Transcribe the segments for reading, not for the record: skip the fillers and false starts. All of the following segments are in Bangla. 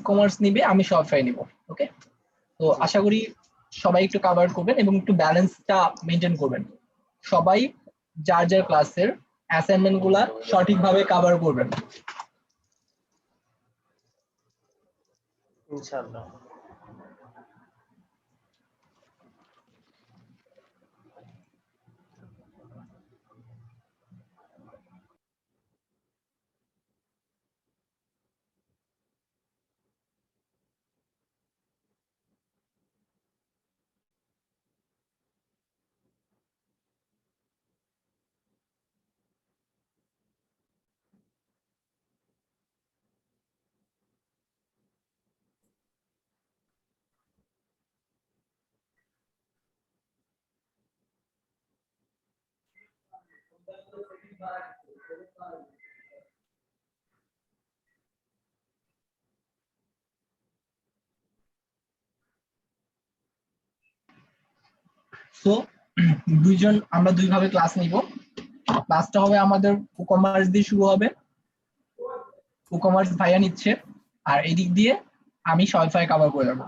কমার্স নিবে, আমি শপিফাই নিব। ওকে, তো আশা করি সবাই একটু কভার করবেন এবং একটু ব্যালেন্সটা মেনটেন করবেন। সবাই যার যার ক্লাসের অ্যাসাইনমেন্ট গুলা সঠিকভাবে কভার করবেন ইনশাআল্লাহ। সো আমরা দুইভাবে ক্লাস নিব। ক্লাসটা হবে আমাদের কমার্স দিয়ে শুরু হবে, কমার্স ভাইয়া নিচ্ছে, আর এদিক দিয়ে আমি শপিফাই কভার করে দেবো।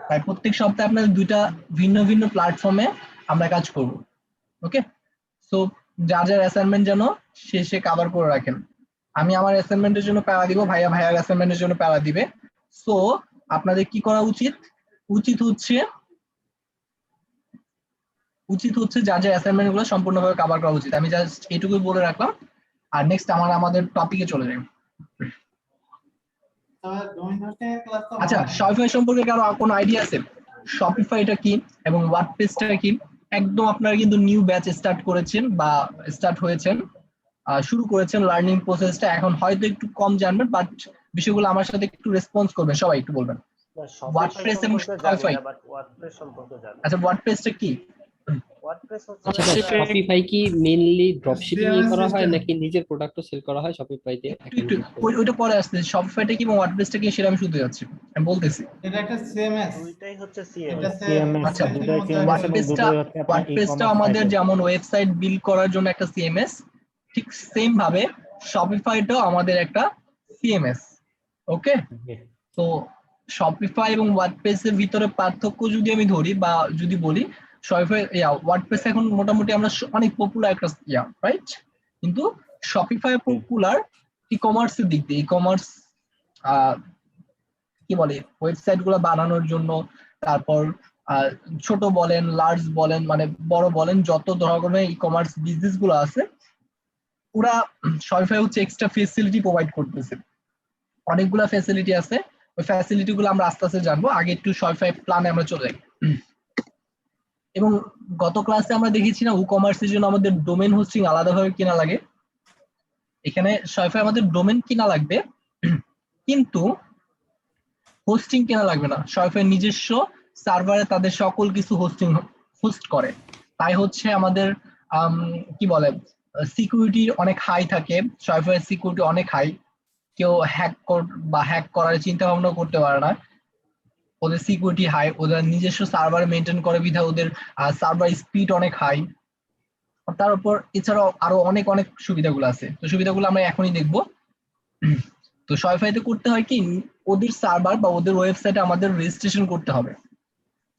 তাই প্রত্যেক সপ্তাহে আপনাদের দুইটা ভিন্ন ভিন্ন প্ল্যাটফর্মে আমরা কাজ করব। ওকে, সো যার যার অ্যাসাইনমেন্ট যেন শেষে কভার করে রাখেন। আমি আমার অ্যাসাইনমেন্টের জন্য প্যারা দিব, ভাইয়া ভাইয়ার অ্যাসাইনমেন্টের জন্য প্যারা দিবে। সো আপনাদের কি করা উচিত? উচিত হচ্ছে যার যার অ্যাসাইনমেন্ট গুলো সম্পূর্ণভাবে কভার করা উচিত। আমি জাস্ট এটুকুই বলে রাখলাম, আর নেক্সট আমাদের টপিকে চলে যাই। আচ্ছা, শপিফাই সম্পর্কে কারো কোনো আইডিয়া আছে? শপিফাইটা কি এবং ওয়ার্ডপ্রেসটা কি? একদম আপনারা কিন্তু নিউ ব্যাচ স্টার্ট করেছেন বা স্টার্ট হয়েছেন, শুরু করেছেন লার্নিং প্রসেসটা। এখন হয়তো একটু কম জানবেন, বাট বিষয়গুলো আমার সাথে একটু রেসপন্স করবেন। সবাই একটু বলবেন ওয়ার্ডপ্রেস এবং শপিফাই। আচ্ছা, ওয়ার্ডপ্রেসটা কি? আচ্ছা, শপিফাই কি মেইনলি ড্রপশিপিং করা হয় নাকি নিজের প্রোডাক্টও সেল করা হয় শপিফাই দিয়ে? ওইটা পরে আসছে। শপিফাইটা কি এবং ওয়ার্ডপ্রেসটা কি সেটা আমি শুনতে যাচ্ছি, আমি বলতেছি। এটা একটা সিএমএস, দুইটাই হচ্ছে সিএমএস। আচ্ছা, ওয়ার্ডপ্রেসটা আমাদের যেমন ওয়েবসাইট বিল্ড করার জন্য একটা সিএমএস, ঠিক সেম ভাবে শপিফাইটাও আমাদের একটা সিএমএস। ওকে, তো শপিফাই এবং ওয়ার্ডপ্রেসের ভিতরে পার্থক্য যদি আমি ধরি বা যদি বলি, শপিফাই ওয়ার্ডপ্রেস এখন মোটামুটি আমরা অনেক পপুলার একটা রাইট, কিন্তু শপিফাই পপুলার ই কমার্সের দিক দিয়ে। ই কমার্স কি বলে, ওয়েবসাইট গুলো বানানোর জন্য, তারপর ছোট বলেন লার্জ বলেন মানে বড় বলেন, যত ধরনের ই কমার্স বিজনেস গুলো আছে, ওরা শপিফাই হচ্ছে এক্সট্রা ফেসিলিটি প্রোভাইড করতেছে। অনেকগুলা ফ্যাসিলিটি আছে, ওই ফ্যাসিলিটি গুলো আমরা আস্তে আস্তে জানবো। আগে একটু শপিফাই প্ল্যানে আমরা চলে যাই। এবং গত ক্লাসে আমরা দেখেছি না, ই কমার্সের জন্য আমাদের ডোমেন হোস্টিং আলাদাভাবে কেনা লাগে। এখানে শপিফাই আমাদের ডোমেন কিনা লাগবে, কিন্তু হোস্টিং কেনা লাগবে না। শপিফাই নিজস্ব সার্ভারে তাদের সকল কিছু হোস্ট করে। তাই হচ্ছে আমাদের কি বলে, সিকিউরিটি অনেক হাই থাকে। শপিফাই সিকিউরিটি অনেক হাই, কেউ হ্যাক করার চিন্তা ভাবনা করতে পারে না। ওদের সিকিউরিটি হাই, ওদের নিজস্ব সার্ভার মেনটেন করে বিধায় ওদের সার্ভার স্পিড অনেক হাই। তার উপর এছাড়াও আরো অনেক অনেক সুবিধাগুলো আছে, তো সুবিধাগুলো আমরা এখনই দেখবো। তো শপিফাইতে করতে হয় কি, ওদের সার্ভার বা ওদের ওয়েবসাইটে আমাদের রেজিস্ট্রেশন করতে হবে,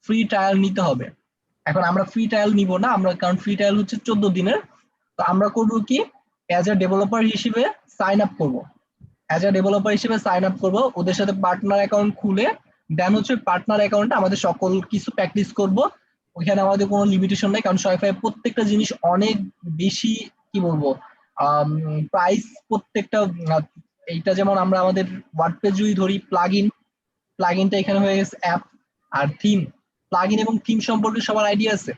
ফ্রি ট্রায়াল নিতে হবে। এখন আমরা ফ্রি ট্রায়াল নিব না, আমরা কারণ ফ্রি ট্রায়াল হচ্ছে 14 দিনের। তো আমরা করব কি, অ্যাজ আ ডেভেলপার হিসেবে সাইন আপ করব। ওদের সাথে পার্টনার অ্যাকাউন্ট খুলে দেন হচ্ছে পার্টনার অ্যাকাউন্টে আমাদের সকল কিছু প্র্যাকটিস করব। ওইখানে আমাদের কোনো লিমিটেশন নাই, কারণ শপিফাই প্রত্যেকটা জিনিস অনেক বেশি কি বলবো প্রাইস প্রত্যেকটা। এইটা যেমন আমরা আমাদের ওয়ার্ডপ্রেস যদি ধরি, প্লাগইনটা এখানে হয়ে গেছে অ্যাপ। আর থিম, প্লাগইন এবং থিম সম্পর্কে সবার আইডিয়া আছে?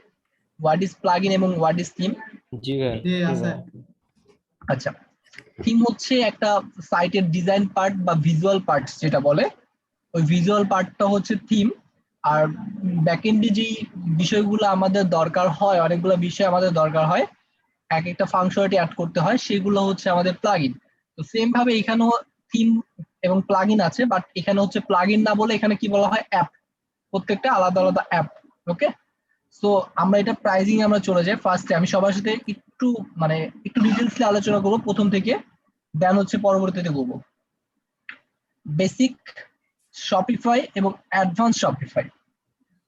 হোয়াট ইজ প্লাগইন এবং হোয়াট ইজ থিম? জি ভাই, আছে। আচ্ছা, থিম হচ্ছে একটা সাইটের ডিজাইন পার্ট বা ভিজুয়াল পার্ট যেটা বলে, ওই ভিজুয়াল পার্টটা হচ্ছে থিম। আর ব্যাকএন্ডে যেই বিষয়গুলো আমাদের দরকার হয়, অনেকগুলো বিষয় আমাদের দরকার হয়, এক একটা ফাংশনালিটি অ্যাড করতে হয়, সেগুলো হচ্ছে আমাদের প্লাগইন। তো সেম ভাবে এখানেও থিম এবং প্লাগইন আছে, বাট এখানে হচ্ছে প্লাগইন না বলে এখানে কি বলা হয়, অ্যাপ। প্রত্যেকটা আলাদা আলাদা অ্যাপ। ওকে, সো আমরা এটা প্রাইজিং আমরা চলে যাই। ফার্স্টে আমি সবার সাথে একটু ডিটেইলসে আলোচনা করবো প্রথম থেকে, দেন হচ্ছে পরবর্তীতে করবো। বেসিক শপিফাই এবং অ্যাডভান্স শপিফাই।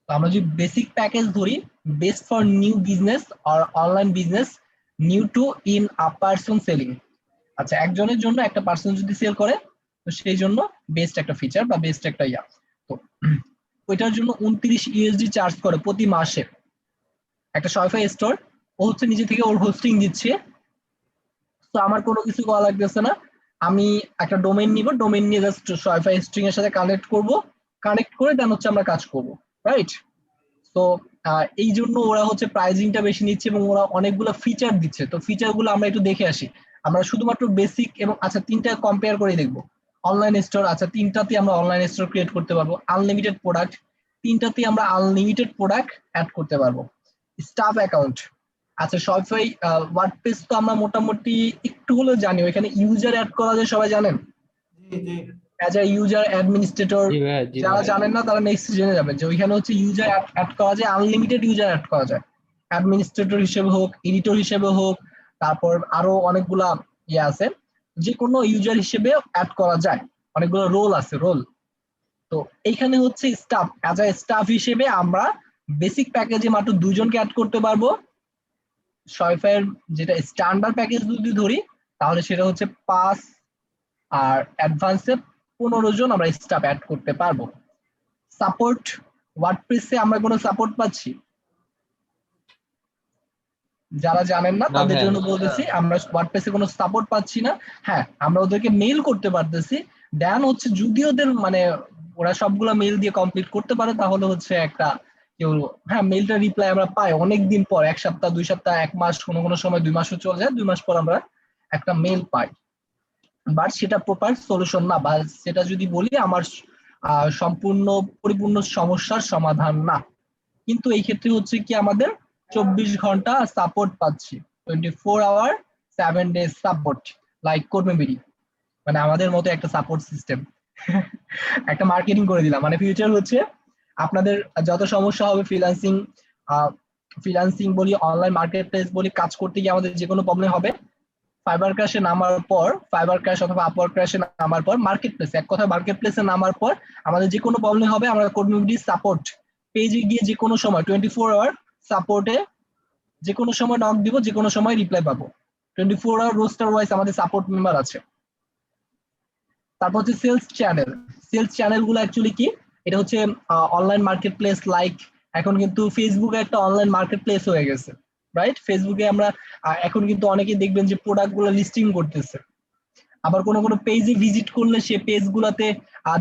তো আমরা যদি বেসিক প্যাকেজ ধরি, best for new business or online business, new to in a person selling. আচ্ছা, একজনের জন্য একটা পার্সন যদি সেল করে, তো সেই জন্য বেস্ট একটা ফিচার বা বেস্ট একটা ইয়া। তো ওইটার জন্য 29 USD চার্জ করে প্রতি মাসে একটা শপিফাই স্টোর। ও হচ্ছে নিজে থেকে ওর হোস্টিং দিচ্ছে, তো আমার কোনো কিছু করা লাগতেছে না। আমি একটা ডোমেইন নিব, ডোমেইন নিয়ে জাস্ট শপিফাই স্ট্রিং এর সাথে কানেক্ট করব, কানেক্ট করে দেন হচ্ছে আমরা কাজ করব, রাইট? তো এই জন্য ওরা হচ্ছে প্রাইজিংটা বেশি নিচ্ছে এবং ওরা অনেকগুলো ফিচার দিচ্ছে। তো ফিচার গুলো আমরা একটু দেখে আসি। আমরা শুধুমাত্র বেসিক এবং আচ্ছা তিনটা কম্পেয়ার করে দেখবো। অনলাইন স্টোর, আচ্ছা তিনটাতে আমরা অনলাইন স্টোর ক্রিয়েট করতে পারবো। আনলিমিটেড প্রোডাক্ট, তিনটাতে আমরা আনলিমিটেড প্রোডাক্ট অ্যাড করতে পারবো। স্টাফ অ্যাকাউন্ট, আচ্ছা শপিফাই ওয়ার্ডপ্রেস তো আমরা মোটামুটি একটু হলেও জানি, ওইখানে ইউজার অ্যাড করা যায়, সবাই জানেন? জি জি অ্যাজ আ ইউজার অ্যাডমিনিস্ট্রেটর। জি ভাইয়া, জি যারা ভাইয়া। জানেন না তারা নেক্সট জেনে যাবেন যে ওইখানে হচ্ছে ইউজার অ্যাড করা যায়, আনলিমিটেড ইউজার অ্যাড করা যায়, অ্যাডমিনিস্ট্রেটর হিসেবে হোক, এডিটর হিসেবে হোক, তারপর আরো অনেকগুলা ইয়ে আছে, যে কোনো ইউজার হিসেবে অ্যাড করা যায়, অনেকগুলো রোল আছে, রোল। তো এইখানে হচ্ছে স্টাফ, অ্যাজ আ স্টাফ হিসেবে আমরা বেসিক প্যাকেজে মাত্র 2 জনকে অ্যাড করতে পারবো। শপিফাইয়ের যেটা স্ট্যান্ডার্ড প্যাকেজ যদি ধরি, তাহলে সেটা হচ্ছে 5, আর অ্যাডভান্সে 15 জন আমরা স্টাফ অ্যাড করতে পারবো। সাপোর্ট, ওয়ার্ডপ্রেসে আমরা কোনো সাপোর্ট পাচ্ছি? যারা জানেন না না তাদের ভাইয়া, জন্য বলতেছি, আমরা ওয়ার্ডপ্রেসে কোনো সাপোর্ট পাচ্ছি না। হ্যাঁ, আমরা ওদেরকে মেইল করতে পারতেছি। দেন হচ্ছে যদি ওদের মানে ওরা সবগুলা মেইল দিয়ে কমপ্লিট করতে পারে, তাহলে হচ্ছে একটা কি বলবো, হ্যাঁ মেইলটা রিপ্লাই আমরা পাই অনেকদিন পর, 1 সপ্তাহ 2 সপ্তাহ 1 মাস, কোনো কোনো সময় 2 মাসও চলে যায়, 2 মাস পর আমরা একটা মেইল পাই। বাট সেটা প্রপার সলিউশন না, বা সেটা যদি বলি আমার সম্পূর্ণ পরিপূর্ণ সমস্যার সমাধান না। কিন্তু এই ক্ষেত্রে হচ্ছে কি আমাদের 24 ঘন্টা সাপোর্ট পাচ্ছি, 24 আওয়ার 7 ডেজ সাপোর্ট, লাইক কর্মীবিড়ি, মানে আমাদের মতো একটা সাপোর্ট সিস্টেম। একটা মার্কেটিং করে দিলাম, মানে ফিউচার হচ্ছে আপনাদের যত সমস্যা হবে ফ্রিল্যান্সিং, ফ্রিল্যান্সিং বলি, অনলাইন মার্কেট প্লেস বলি, কাজ করতে গিয়ে আমাদের যে কোনো প্রবলেম হবে, ফাইবার ক্র্যাশে নামার পর, ফাইবার ক্র্যাশ অথবা আপওয়ার্ক ক্র্যাশে নামার পর, মার্কেট প্লেস, এক কথা মার্কেট প্লেসে নামার পর আমাদের যে কোনো প্রবলেম হবে, আমরা কমিউনিটি সাপোর্ট পেজে গিয়ে যে কোনো সময় 24 আওয়ার সাপোর্টে যে কোনো সময় নক দিব, যে কোনো সময় রিপ্লাই পাবো। 24 আওয়ার রোস্টার ওয়াইজ আমাদের সাপোর্ট মেম্বার আছে। তারপর হচ্ছে সেলস চ্যানেল। সেলস চ্যানেল গুলো অ্যাকচুয়ালি কি, এটা হচ্ছে অনলাইন মার্কেট প্লেস, লাইক এখন কিন্তু ফেসবুকে একটা অনলাইন মার্কেট প্লেস হয়ে গেছে, রাইট? ফেসবুকে আমরা এখন কিন্তু অনেকেই দেখবেন যে প্রোডাক্ট গুলো লিস্টিং করতেছে। আবার কোনো কোনো পেজে ভিজিট করলে সে পেজ গুলাতে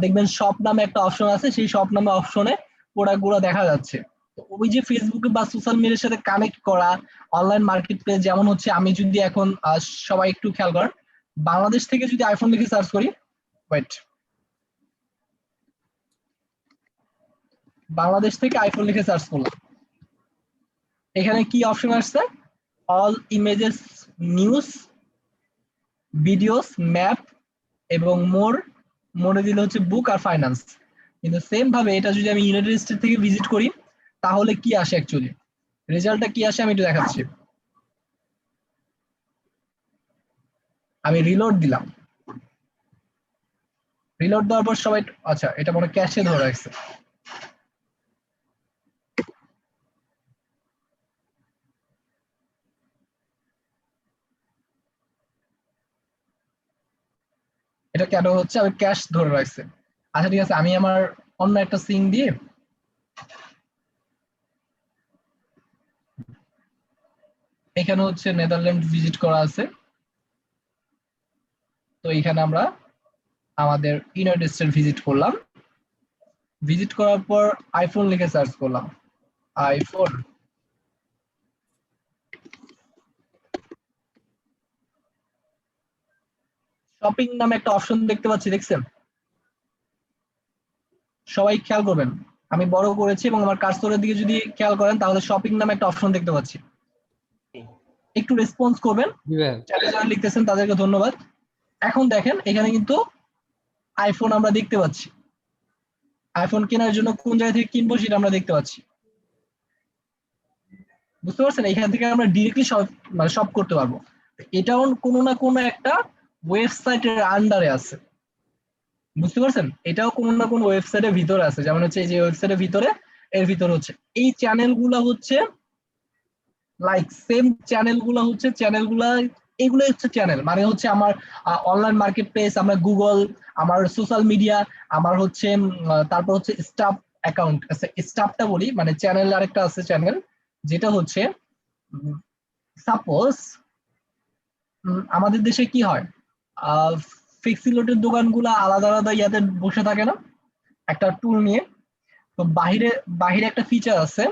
দেখবেন শপ নামে একটা অপশন আছে, সেই শপ নামে অপশনে প্রোডাক্ট গুলো দেখা যাচ্ছে। তো ওই যে ফেসবুকে বা সোশ্যাল মিডিয়ার সাথে কানেক্ট করা অনলাইন মার্কেট প্লেস, যেমন হচ্ছে আমি যদি এখন সবাই একটু খেয়াল করেন, বাংলাদেশ থেকে যদি আইফোন লিখে সার্চ করি, ওয়েট, বাংলাদেশ থেকে আইফোন লিখে সার্চ করলাম, এখানে কি অপশন আসছে? All images, news, videos, map এবং মোরে দিলে হচ্ছে বুক আর ফাইন্যান্স। কিন্তু সেম ভাবে এটা যদি আমি ইউনাইটেড স্টেট থেকে ভিজিট করি, তাহলে কি আসে অ্যাকচুয়ালি, রেজাল্টটা কি আসে আমি একটু দেখাচ্ছি। আমি রিলোড দিলাম, রিলোড দেওয়ার পর সবাই, আচ্ছা এটা মনে ক্যাশে ধরে রাখছে, এটা কেন হচ্ছে, আমি ক্যাশ ধরে রাখছে। আচ্ছা ঠিক আছে, আমি আমার অন্য একটা সিং দিয়ে, এখানে হচ্ছে নেদারল্যান্ড ভিজিট করা আছে, তো এখানে আমরা আমাদের ইউনাইটেড স্টেট ভিজিট করলাম, ভিজিট করার পর আইফোন লিখে সার্চ করলাম, আইফোন, শপিং নামে একটা অপশন দেখতে পাচ্ছি, দেখছেন? সবাই খেয়াল করবেন, আমি বড় করেছি এবং আমার কার্সরের দিকে যদি খেয়াল করেন, তাহলে শপিং নামে একটা অপশন দেখতে পাচ্ছি। একটু রেসপন্স করবেন, জি ভাইয়া। চ্যানেল যারা লিখতেছেন তাদেরকে ধন্যবাদ। এখন দেখেন এখানে কিন্তু আইফোন আমরা দেখতে পাচ্ছি, আইফোন কেনার জন্য কোন জায়গা থেকে কিনবো সেটা আমরা দেখতে পাচ্ছি, বুঝতে পারছেন? এখান থেকে আমরা ডিরেক্টলি শপ মানে শপ করতে পারবো। এটাও কোনো না কোনো একটা ওয়েবসাইটের আন্ডারে আছে, বুঝতে পারছেন? এটাও কোনো না কোনো ওয়েবসাইটের ভিতরে আছে, যেমন হচ্ছে এই যে ওয়েবসাইটের ভিতরে, এর ভিতরে হচ্ছে এই চ্যানেলগুলো হচ্ছে লাইক সেম চ্যানেলগুলা এগুলো হচ্ছে চ্যানেল, মানে হচ্ছে আমার অনলাইন মার্কেট প্লেস, আমরা গুগল, আমার সোশ্যাল মিডিয়া, আমার হচ্ছে তারপর হচ্ছে স্টাফ অ্যাকাউন্ট আছে। স্টাফটা বলি মানে চ্যানেল, আরেকটা আছে চ্যানেল যেটা হচ্ছে সাপোজ আমাদের দেশে কি হয়, ফিক্সি লোডের দোকানগুলো আলাদা আলাদা ইয়াতে বসে থাকে না একটা টুল নিয়ে। তো বাহিরে বাহিরে একটা ফিচার আছে।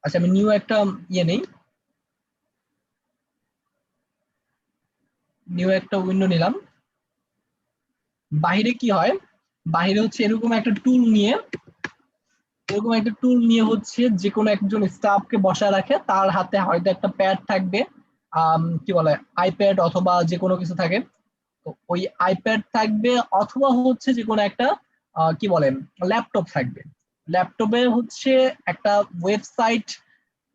আচ্ছা আমি নিউ একটা ইয়ে নেই, নিউ একটা উইন্ডো নিলাম। বাহিরে কি হয়, বাহিরে হচ্ছে এরকম একটা টুল নিয়ে হচ্ছে যে কোনো একজন স্টাফকে বসায় রাখে, তার হাতে হয়তো একটা প্যাড থাকবে, কি বলে আইপ্যাড অথবা যে কোনো কিছু থাকে। তো ওই আইপ্যাড থাকবে অথবা হচ্ছে যে কোনো একটা কি বলেন ল্যাপটপ থাকবে। ল্যাপটপে হচ্ছে একটা ওয়েবসাইট,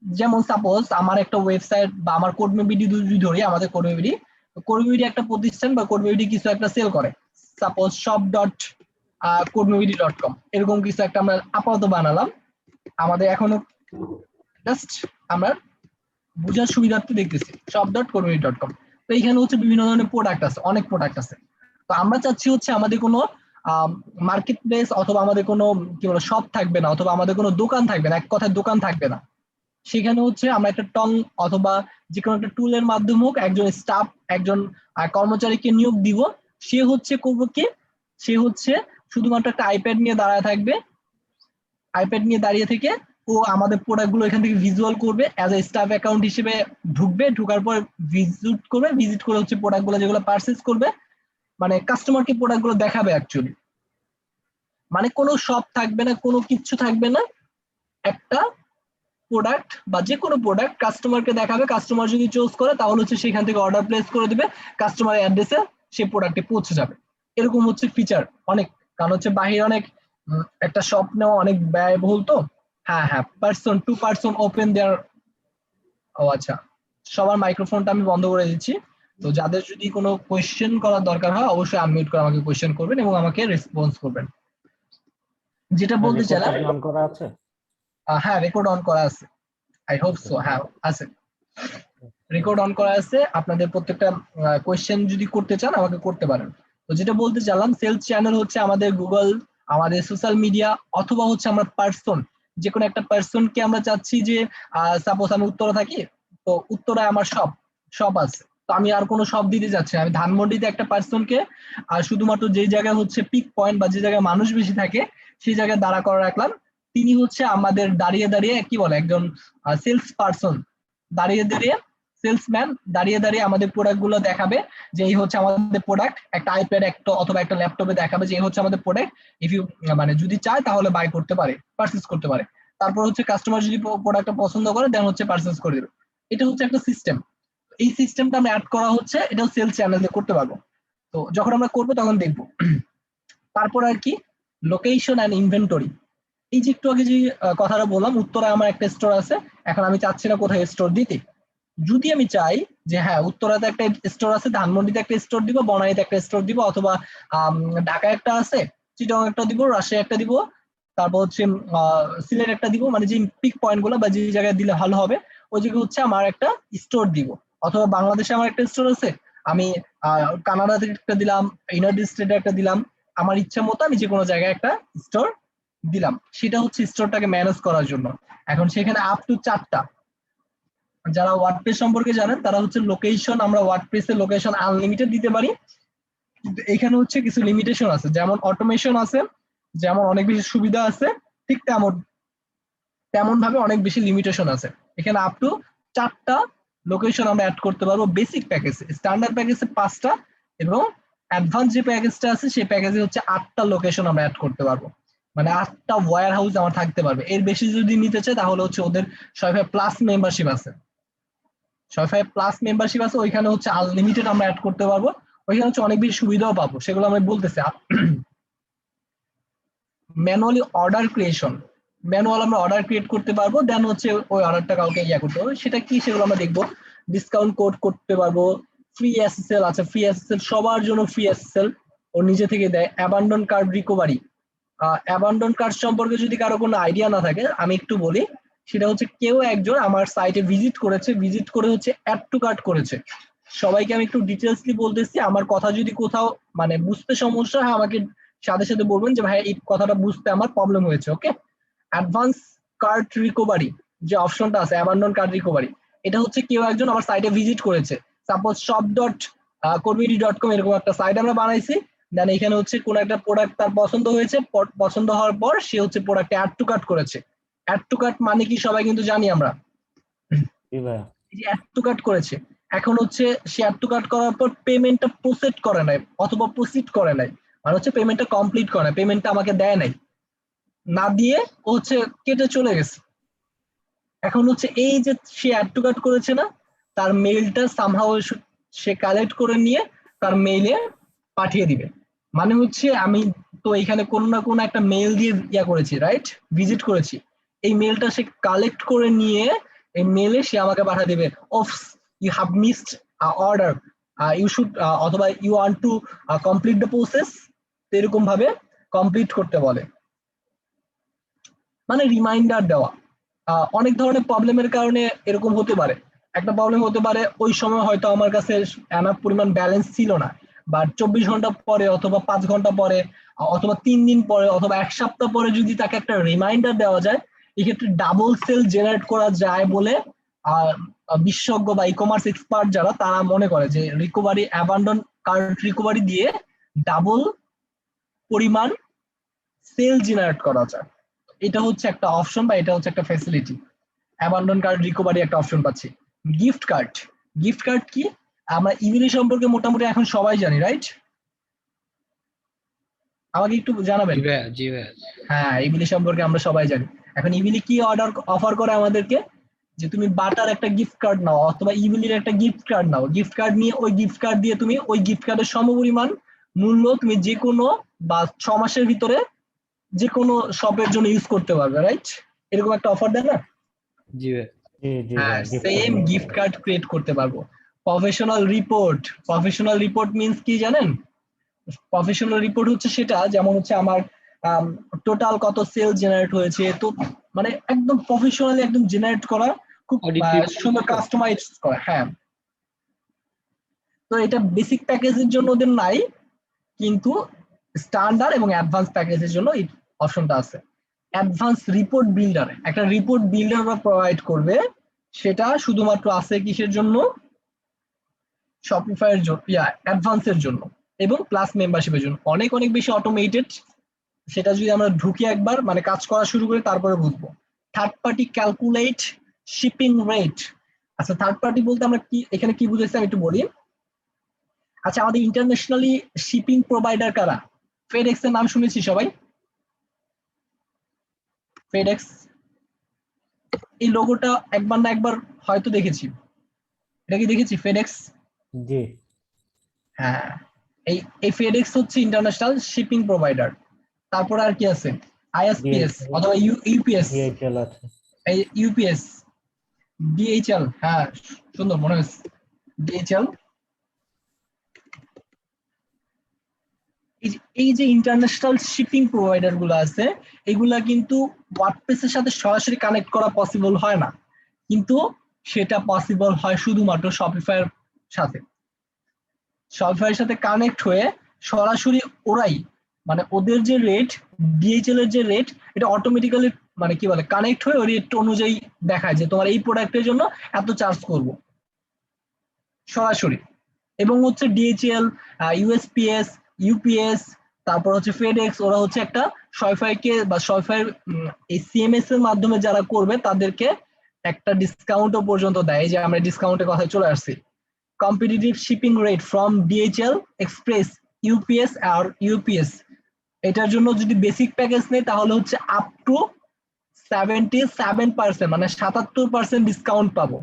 যেমন সাপোজ আমার একটা ওয়েবসাইট বা আমার কোডমেবিডি যদি ধরি, আমাদের কোডমেবিডি একটা প্রতিষ্ঠান বা কোডমেবিডি কিছু একটা সেল করে, সাপোজ shop.codemovie.com এরকম কিছু একটা আমরা আপাতত বানালাম। আমাদের এখনো জাস্ট আমরা বুঝার সুবিধার্থে দেখতেছি shop.codemovie.com। তো এইখানে হচ্ছে বিভিন্ন ধরনের প্রোডাক্ট আছে, অনেক প্রোডাক্ট আছে। তো আমরা চাচ্ছি হচ্ছে আমাদের কোনো মার্কেট প্লেস অথবা আমাদের কোনো কি বলে শপ থাকবে না, অথবা আমাদের কোনো দোকান থাকবে না, এক কথায় দোকান থাকবে না। সেখানে হচ্ছে আমরা একটা টং অথবা যে কোনো একটা টুলের মাধ্যমে হোক একজন স্টাফ, একজন কর্মচারীকে নিয়োগ দিব। সে হচ্ছে করবো কি, সে হচ্ছে শুধুমাত্র একটা আইপ্যাড নিয়ে দাঁড়ায় থাকবে, আইপ্যাড নিয়ে দাঁড়িয়ে থেকে ও আমাদের প্রোডাক্ট গুলো এখান থেকে ভিজুয়াল করবে, অ্যাজ এ স্টাফ অ্যাকাউন্ট হিসেবে ঢুকবে, ঢুকার পর ভিজিট করে হচ্ছে প্রোডাক্ট গুলো যেগুলো পারচেজ করবে, মানে কাস্টমারকে প্রোডাক্ট গুলো দেখাবে অ্যাকচুয়ালি। মানে কোনো শপ থাকবে না, কোনো কিচ্ছু থাকবে না, একটা প্রোডাক্ট বা যে কোনো প্রোডাক্ট কাস্টমারকে দেখাবে, কাস্টমার যদি চুজ করে তাহলে হচ্ছে সেখান থেকে অর্ডার প্লেস করে দিবে, কাস্টমারের অ্যাড্রেসে সেই প্রোডাক্টে পৌঁছে যাবে। এরকম হচ্ছে ফিচার অনেক, কারণ হচ্ছে বাহিরে অনেক একটা শপ নেওয়া অনেক ব্যয়বহুল। তো হ্যাঁ হ্যাঁ, পার্সন টু পার্সন ওপেন দেয়ার। ও আচ্ছা, সবার মাইক্রোফোনটা আমি বন্ধ করে দিচ্ছি। তো যাদের যদি কোনো কোয়েশ্চেন করার দরকার হয় অবশ্যই আনমিউট করে আমাকে কোয়েশ্চেন করবেন এবং আমাকে রেসপন্স করবেন। যেটা বলতে চাইলাম, অন করা আছে? হ্যাঁ রেকর্ড অন করা আছে, আই হোপ সো, হ্যাঁ আছে, রেকর্ড অন করা আছে। আপনাদের প্রত্যেকটা কোয়েশ্চেন যদি করতে চান আমাকে করতে পারেন। তো যেটা বলতে চাইলাম, সেলস চ্যানেল হচ্ছে আমাদের গুগল, আমাদের সোশ্যাল মিডিয়া, অথবা হচ্ছে আমরা পার্সন, যে কোনো একটা পার্সনকে আমরা চাচ্ছি যে সাপোজ আমি উত্তরা থাকি, তো উত্তরায় আমার সব আছে, তো আমি আর কোনো সব দিতে যাচ্ছি না, আমি ধানমন্ডিতে একটা পার্সনকে আর শুধুমাত্র যে জায়গায় হচ্ছে পিক পয়েন্ট বা যে জায়গায় মানুষ বেশি থাকে সেই জায়গায় দাঁড়া করে রাখলাম। তিনি হচ্ছে আমাদের দাঁড়িয়ে দাঁড়িয়ে কি বলে একজন সেলস পার্সন, দাঁড়িয়ে দাঁড়িয়ে সেলসম্যান দাঁড়িয়ে দাঁড়িয়ে আমাদের প্রোডাক্ট গুলো দেখাবে যে এই হচ্ছে আমাদের প্রোডাক্ট, একটা আইপ্যাড একটা অথবা একটা ল্যাপটপে দেখাবে যে এই হচ্ছে আমাদের প্রোডাক্ট, ইফ ইউ মানে যদি চায় তাহলে বাই করতে পারে, পারচেজ করতে পারে। তারপর হচ্ছে কাস্টমার যদি প্রোডাক্টটা পছন্দ করে দেন হচ্ছে পারচেজ করে দেবে। এটা হচ্ছে একটা সিস্টেম। এই সিস্টেমটা আমরা অ্যাড করা হচ্ছে, এটাও সেলস চ্যানেলে করতে পারবো। তো যখন আমরা করবো তখন দেখবো। তারপর আর কি, লোকেশন অ্যান্ড ইনভেন্টরি। এই যে একটু আগে যে কথাটা বললাম, উত্তরায় আমার একটা স্টোর আছে, এখন আমি চাচ্ছি না কোথায় স্টোর দিতে। যদি আমি চাই যে হ্যাঁ উত্তরাতে একটা স্টোর আছে, ধানমন্ডিতে একটা স্টোর দিব, বনানীতে একটা স্টোর দিব, অথবা ঢাকায় একটা আছে, চিটাগং একটা দিব, রাজশাহী একটা দিব, তারপর হচ্ছে সিলেট একটা দিব, মানে যে পিক পয়েন্ট গুলো বা যে জায়গায় দিলে ভালো হবে ওই জায়গায় হচ্ছে আমার একটা স্টোর দিব। অথবা বাংলাদেশে আমার একটা স্টোর আছে, আমি কানাডাতে একটা দিলাম, ইউনাইটেড স্টেটে একটা দিলাম, আমার ইচ্ছা মতো আমি যে কোনো জায়গায় একটা স্টোর দিলাম, সেটা হচ্ছে স্টোরটাকে ম্যানেজ করার জন্য। এখন সেখানে আপ টু 4টা, যারা ওয়ার্ডপ্রেস সম্পর্কে জানেন তারা হচ্ছে লোকেশন, আমরা ওয়ার্ডপ্রেসে লোকেশন আনলিমিটেড দিতে পারি, কিন্তু এখানে হচ্ছে কিছু লিমিটেশন আছে, যেমন অটোমেশন আছে, যেমন অনেক বেশি সুবিধা আছে, ঠিক তেমন ভাবে অনেক বেশি লিমিটেশন আছে। এখানে আপ টু 4টা লোকেশন আমরা অ্যাড করতে পারবো বেসিক প্যাকেজে, স্ট্যান্ডার্ড প্যাকেজে 5টা, এবং অ্যাডভান্স যে প্যাকেজটা আছে সেই প্যাকেজে হচ্ছে 8টা লোকেশন আমরা অ্যাড করতে পারবো, মানে 8টা ওয়্যার হাউস আমার থাকতে পারবে। এর বেশি যদি নিতে চাই তাহলে হচ্ছে ওদের শপিফাই প্লাস মেম্বারশিপ আছে, শপিফাই প্লাস মেম্বারশিপ আছে, ওইখানে হচ্ছে আনলিমিটেড আমরা অ্যাড করতে পারবো, ওইখানে হচ্ছে অনেক বেশি সুবিধাও পাবো, সেগুলো আমি বলতেছি। ম্যানুয়ালি অর্ডার ক্রিয়েশন, ম্যানুয়াল আমরা অর্ডার ক্রিয়েট করতে পারবো, দেন হচ্ছে ওই অর্ডারটা কাউকে ইয়া করতে হবে, সেটা কি সেগুলো আমরা দেখবো। ডিসকাউন্ট কোড করতে পারবো, ফ্রি এসএসএল আছে, ফ্রি এসএসএল সবার জন্য ফ্রি এসএসএল, ও নিজে থেকে দেয়। Abandon card recovery, abandon card সম্পর্কে যদি কারো কোনো আইডিয়া না থাকে আমি একটু বলি। সেটা হচ্ছে কেউ একজন আমার সাইটে ভিজিট করেছে, ভিজিট করে হচ্ছে অ্যাড টু কার্ট করেছে। সবাইকে আমি একটু ডিটেলসলি বলতেছি, আমার কথা যদি কোথাও মানে বুঝতে সমস্যা হয় আমাকে সাথে সাথে বলবেন যে ভাই এই কথাটা বুঝতে আমার প্রবলেম হয়েছে। ওকে, অ্যাডভান্স কার্ড রিকভারি যে অপশনটা আছে, অ্যাবান্ডন কার্ড রিকভারি, এটা হচ্ছে কেউ একজন আমার সাইটে ভিজিট করেছে। সাপোজ shop.kormidi.com এরকম একটা সাইট আমরা বানাইছি, দেন এখানে হচ্ছে কোন একটা প্রোডাক্ট তার পছন্দ হয়েছে, পছন্দ হওয়ার পর সে হচ্ছে প্রোডাক্টে অ্যাড টু কার্ট করেছে। অ্যাড টু কার্ট মানে কি সবাই কিন্তু জানি আমরা, অ্যাড টু কার্ট করেছে। এখন হচ্ছে সে অ্যাড টু কার্ট করার পর পেমেন্টটা প্রসেড করে নাই অথবা প্রসিড করে নাই, মানে হচ্ছে পেমেন্টটা কমপ্লিট করে নাই, পেমেন্টটা আমাকে দেয় নাই, না দিয়ে ও হচ্ছে কেটে চলে গেছে। এখন হচ্ছে এই যে সে অ্যাড টু কার্ট করেছে না, তার মেইলটা সামহাও সে কালেক্ট করে নিয়ে তার মেইলে পাঠিয়ে দিবে। মানে হচ্ছে আমি তো এখানে কোনো না কোনো একটা মেইল দিয়ে ইয়া করেছি, রাইট, ভিজিট করেছি, এই মেইলটা সে কালেক্ট করে নিয়ে এই মেইলে সে আমাকে পাঠিয়ে দেবে, if you have missed order, you should অথবা you want to complete the process, এরকম ভাবে কমপ্লিট করতে বলে, মানে রিমাইন্ডার দেওয়া। অনেক ধরনের প্রবলেমের কারণে এরকম হতে পারে। একটা প্রবলেম হতে পারে ওই সময় হয়তো আমার কাছে এনাফ পরিমাণ ব্যালেন্স ছিল না, বা 24 ঘন্টা পরে অথবা 5 ঘন্টা পরে অথবা 3 দিন পরে অথবা 1 সপ্তাহ পরে যদি তাকে একটা রিমাইন্ডার দেওয়া যায়, এক্ষেত্রে ডাবল সেল জেনারেট করা যায় বলে বিশেষজ্ঞ বা ই কমার্স এক্সপার্ট যারা তারা মনে করে যে রিকভারি, অ্যাবান্ডন কার্ড রিকভারি দিয়ে ডাবল পরিমাণ সেল জেনারেট করা যায়। এটা হচ্ছে একটা অপশন বা এটা হচ্ছে একটা ফ্যাসিলিটি। অ্যাবান্ডন কার্ড রিকভারি একটা অপশন পাচ্ছি। গিফট কার্ড, গিফট কার্ড কি? আমরা ইবিলি সম্পর্কে মোটামুটি এখন সবাই জানি, রাইট? আমাকে একটু জানাবেন। জি ভাই। হ্যাঁ, ইবিলি সম্পর্কে আমরা সবাই জানি। এখন ইবিলি কি অফার করে আমাদেরকে, যে তুমি বাটার একটা গিফট কার্ড নাও অথবা ইবিলির একটা গিফট কার্ড নাও, গিফট কার্ড নিয়ে ওই গিফট কার্ড দিয়ে তুমি ওই গিফট কার্ডের সমপরিমাণ মূল্য তুমি যে কোনো বা 6 মাসের ভিতরে যে কোনো শপের জন্য ইউজ করতে পারবে, রাইট? এরকম একটা অফার দেয় না? জি ভাই। হ্যাঁ, সেম গিফট কার্ড ক্রিয়েট করতে পারবো। Professional report, professional report means কি জানেন? প্রফেশনাল রিপোর্ট হচ্ছে সেটা, যেমন হচ্ছে আমার টোটাল কত সেল জেনারেট হয়েছে, তো মানে একদম প্রফেশনালি একদম জেনারেট করা, খুব সুন্দর কাস্টমাইজ করা। হ্যাঁ, তো এটা বেসিক প্যাকেজের জন্য ওদের নাই, কিন্তু স্ট্যান্ডার্ড এবং অ্যাডভান্স প্যাকেজের জন্য এই অপশনটা আছে। অ্যাডভান্স রিপোর্ট বিল্ডার, একটা রিপোর্ট বিল্ডার প্রোভাইড করবে, সেটা শুধুমাত্র আছে কিসের জন্য? শপিফাইয়ের জন্য, অ্যাডভান্সের জন্য এবং প্লাস মেম্বারশিপের জন্য। অনেক অনেক বেশি অটোমেটেড, সেটা যদি আমরা ঢুকি একবার মানে কাজ করা শুরু করি তারপরে বুঝবো। Third party calculate shipping rate. আচ্ছা, থার্ড পার্টি বলতে আমরা কি এখানে কি বুঝেছি আমি একটু বলি। আচ্ছা, আমাদের ইন্টারন্যাশনালি শিপিং প্রোভাইডার কারা? ফেডেক্স এর নাম শুনেছি সবাই, ফেডেক্স, এই লোগোটা একবার না একবার হয়তো দেখেছি। এটা কি দেখেছি ফেডেক্স? জি। হ্যাঁ, এই ফেডেক্স হচ্ছে ইন্টারন্যাশনাল শিপিং প্রোভাইডার। তারপর আর কি আছে? আইএসপিএস অথবা ইউপিএস, এই ইউপিএস, ডিএইচএল, হ্যাঁ সুন্দর মনে হচ্ছে, ডিএইচএল। এই যে ইন্টারন্যাশনাল শিপিং প্রোভাইডার গুলো আছে, এগুলা কিন্তু ওয়ার্ডপ্রেসের সাথে সরাসরি কানেক্ট করা পসিবল হয় না, কিন্তু সেটা পসিবল হয় শুধুমাত্র শপিফাইয়ের সাথে। শপিফাইয়ের সাথে কানেক্ট হয়ে সরাসরি ওরাই মানে ওদের যে রেট, ডিএইচএল এর যে রেট, এটা অটোমেটিক্যালি মানে কি বলে কানেক্ট হয়ে ওই রেট অনুযায়ী দেখায় যে তোমার এই প্রোডাক্টের জন্য এত চার্জ করব সরাসরি। এবং হচ্ছে ডিএইচএল, ইউএসপিএস, ইউপিএস, তারপর হচ্ছে ফেডেক্স, ওরা হচ্ছে একটা শপিফাইকে বা শপিফাইয়ের এই সিএমএস এর মাধ্যমে যারা করবে তাদেরকে একটা ডিসকাউন্টও পর্যন্ত দেয়, যে আমরা ডিসকাউন্টের কথায় চলে আসছি। Competitive shipping rate from DHL, express, UPS আর ইউপিএস। এটার জন্য যদি বেসিক প্যাকেজ নেই তাহলে হচ্ছে আপ টু 77%, মানে 77% ডিসকাউন্ট পাবো।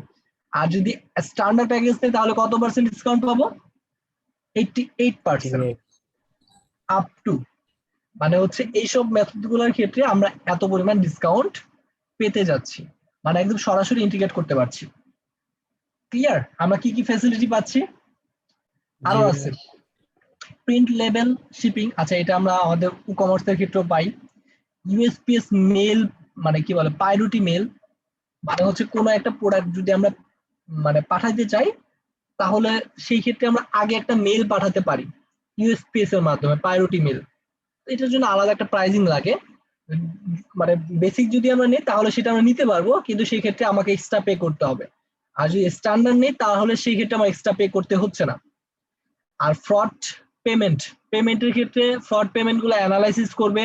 আর যদি স্ট্যান্ডার্ড প্যাকেজ নেই তাহলে কত পার্সেন্ট ডিসকাউন্ট পাবো? 88% আপ টু। মানে হচ্ছে এইসব মেথড গুলোর ক্ষেত্রে আমরা এত পরিমাণ ডিসকাউন্ট পেতে যাচ্ছি, মানে একদম সরাসরি ইন্টিগ্রেট করতে পারছি। ক্লিয়ার? আমরা কি কি ফ্যাসিলিটি পাচ্ছি? আরো আছে প্রিন্ট লেবেল শিপিং, আচ্ছা এটা আমরা আমাদের ই-কমার্সের ক্ষেত্রেও পাই। ইউএসপিএস মেল, মানে কি বলে প্রায়োরিটি মেল, মানে হচ্ছে কোনো একটা প্রোডাক্ট যদি আমরা মানে পাঠাতে চাই, তাহলে সেই ক্ষেত্রে আমরা আগে একটা মেল পাঠাতে পারি ইউএসপিএস এর মাধ্যমে, প্রায়োরিটি মেল। এটার জন্য আলাদা একটা প্রাইজিং লাগে। মানে বেসিক যদি আমরা নিই তাহলে সেটা আমরা নিতে পারবো, কিন্তু সেই ক্ষেত্রে আমাকে এক্সট্রা পে করতে হবে। আর যদি স্ট্যান্ডার্ড নেই তাহলে সেই ক্ষেত্রে আমার এক্সট্রা পে করতে হচ্ছে না। আর ফ্রড পেমেন্টের ক্ষেত্রে ফ্রড পেমেন্ট গুলো অ্যানালাইসিস করবে,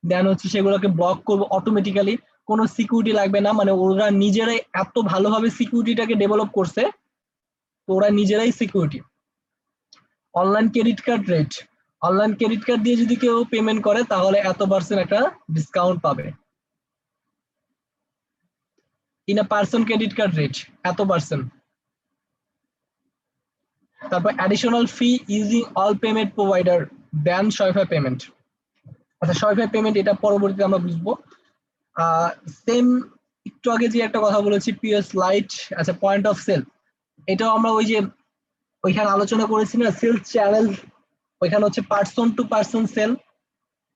দেন হচ্ছে সেগুলোকে ব্লক করবে অটোমেটিক্যালি, কোনো সিকিউরিটি লাগবে না। মানে ওরা নিজেরাই এত ভালোভাবে সিকিউরিটিটাকে ডেভেলপ করছে, তো ওরা নিজেরাই security. Online credit card rate, online credit card দিয়ে যদি কেউ পেমেন্ট করে তাহলে এত পার্সেন্ট একটা ডিসকাউন্ট পাবে। In a person credit card rate এত পার্সেন্ট। তারপর অ্যাডিশনাল ফি ইউজিং অল পেমেন্ট প্রোভাইডার দেন শপিফাই পেমেন্ট। আচ্ছা শপিফাই পেমেন্ট এটা পরবর্তীতে আমরা বুঝবো। সেম একটু আগে যে একটা কথা বলেছি পিএস লাইট, আচ্ছা পয়েন্ট অফ সেল, এটাও আমরা ওই যে ওইখানে আলোচনা করেছি না সেলস চ্যানেল, ওইখানে হচ্ছে পার্সন টু পার্সন সেল।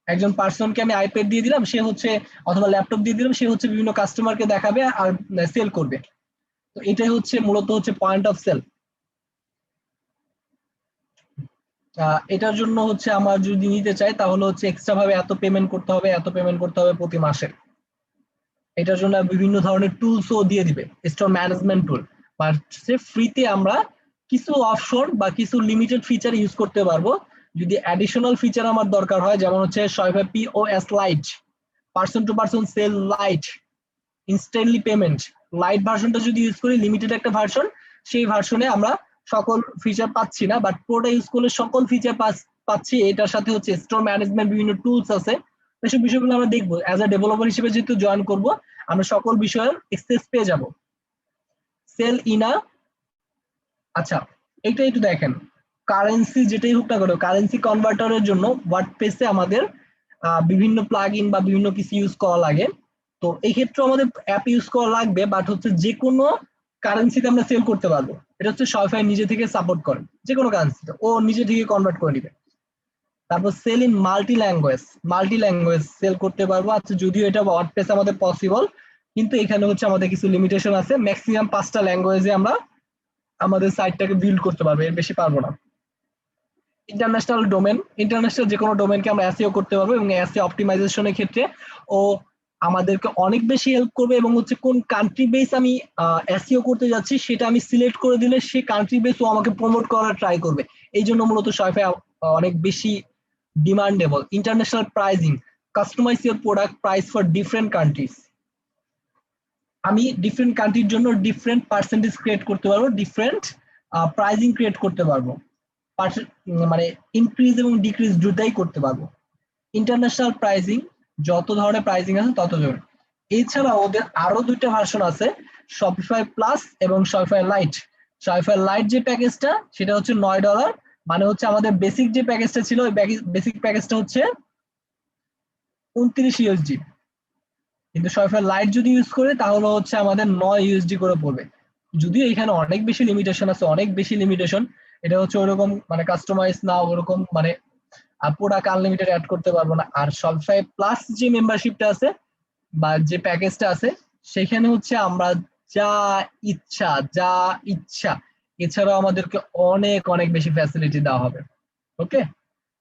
একজন পার্সনকে আমি আইপ্যাড দিয়ে দিলাম, সে হচ্ছে অথবা ল্যাপটপ দিয়ে দিলাম, সে হচ্ছে বিভিন্ন কাস্টমারকে দেখাবে আর সেল করবে। তো এটাই হচ্ছে মূলত হচ্ছে পয়েন্ট অফ সেল। এটার জন্য হচ্ছে আমার যদি নিতে চাই তাহলে হচ্ছে এক্সট্রা ভাবে এত পেমেন্ট করতে হবে, এত পেমেন্ট করতে হবে প্রতি মাসে। এটার জন্য বিভিন্ন ধরনের টুলসও দিয়ে দিবে, স্টোর ম্যানেজমেন্ট টুল, বা সে ফ্রিতে আমরা কিছু অপশন বা কিছু লিমিটেড ফিচার ইউজ করতে পারবো। যদি অ্যাডিশনাল ফিচার আমার দরকার হয়, যেমন হচ্ছে Shopify POS lite, person to person sell lite, instantly payment lite ভার্সনটা যদি ইউজ করি, লিমিটেড একটা ভার্সন, সেই ভার্সনে আমরা সকল ফিচার পাচ্ছি না, বাট প্রোটা ইউজ করলে সকল ফিচার পাচ্ছি। এটার সাথে হচ্ছে স্টোর ম্যানেজমেন্ট বিভিন্ন টুলস আছে, এসব বিষয়গুলো আমরা দেখবো। অ্যাজ আ ডেভেলপার হিসেবে যেহেতু জয়েন করব, আমরা সকল বিষয়ের এক্সেস পেয়ে যাব। সেল ইনা, আচ্ছা এইটা একটু দেখেন, কারেন্সি যেটাই হোক না কেন, কারেন্সি কনভার্টারের জন্য ওয়ার্ডপ্রেসে আমাদের বিভিন্ন প্লাগ ইন বা বিভিন্ন কিছু ইউজ করা লাগে। তো এই ক্ষেত্রে আমাদের অ্যাপ ইউজ করা লাগবে, বাট হচ্ছে যে কোনো কারেন্সিতে আমরা সেল করতে পারবো। এটা হচ্ছে শপিফাই নিজে থেকে সাপোর্ট করে, যে কোনো কারেন্সিতে ও নিজে থেকে কনভার্ট করে নিবে। তারপর sell in multi language sell করতে পারবো। আচ্ছা যদিও এটা ওয়ার্ডপ্রেসে আমাদের পসিবল, কিন্তু এখানে হচ্ছে আমাদের কিছু লিমিটেশন আছে। ম্যাক্সিমাম 5টা ল্যাঙ্গুয়েজে আমরা আমাদের সাইটটাকে বিল্ড করতে পারবো, এর বেশি পারবো না। ইন্টারন্যাশনাল যে কোনো ডোমেনকে আমরা এসইও করতে পারবো, এবং এসইও অপটিমাইজেশনের ক্ষেত্রে ও আমাদেরকে অনেক বেশি হেল্প করবে। এবং হচ্ছে কোন কান্ট্রি বেস আমি এসইও করতে যাচ্ছি সেটা আমি সিলেক্ট করে দিলে সেই কান্ট্রি বেস ও আমাকে প্রমোট করার ট্রাই করবে। এই জন্য মূলত শপিফাই অনেক বেশি demandable. International pricing, customise your product price for different countries. আমি ডিফারেন্ট কান্ট্রির জন্য ডিফারেন্ট পার্সেন্টেজ ক্রিয়েট করতে পারবো, ডিফারেন্ট প্রাইজিং ক্রিয়েট করতে পারবো, মানে ইনক্রিজ এবং ডিক্রিজ দুটাই করতে পারবো। ইন্টারন্যাশনাল প্রাইজিং, যত ধরনের প্রাইজিং আছে তত ধরনের। এছাড়া ওদের আরো 2টা ভার্সন আছে, শপিফাই প্লাস এবং শপিফাই লাইট। শপিফাই লাইট যে প্যাকেজটা সেটা হচ্ছে $9, মানে হচ্ছে আমাদের বেসিক যে প্যাকেজটা ছিল ওই বেসিক প্যাকেজটা হচ্ছে 29 ইউএসডি, কিন্তু শপিফাই লাইট যদি ইউজ করে তাহলে হচ্ছে আমাদের 9 ইউএসডি করে পড়বে। যদিও এখানে অনেক বেশি লিমিটেশন আছে, অনেক বেশি লিমিটেশন। এটা হচ্ছে ওরকম মানে কাস্টমাইজ না, ওরকম মানে প্রোডাক্ট আনলিমিটেড অ্যাড করতে পারবো না। আর শপিফাই প্লাস যে মেম্বারশিপটা আছে বা যে প্যাকেজটা আছে সেখানে হচ্ছে আমরা যা ইচ্ছা, এছাড়াও আমাদেরকে অনেক অনেক বেশি ফ্যাসিলিটি দেওয়া হবে। ওকে,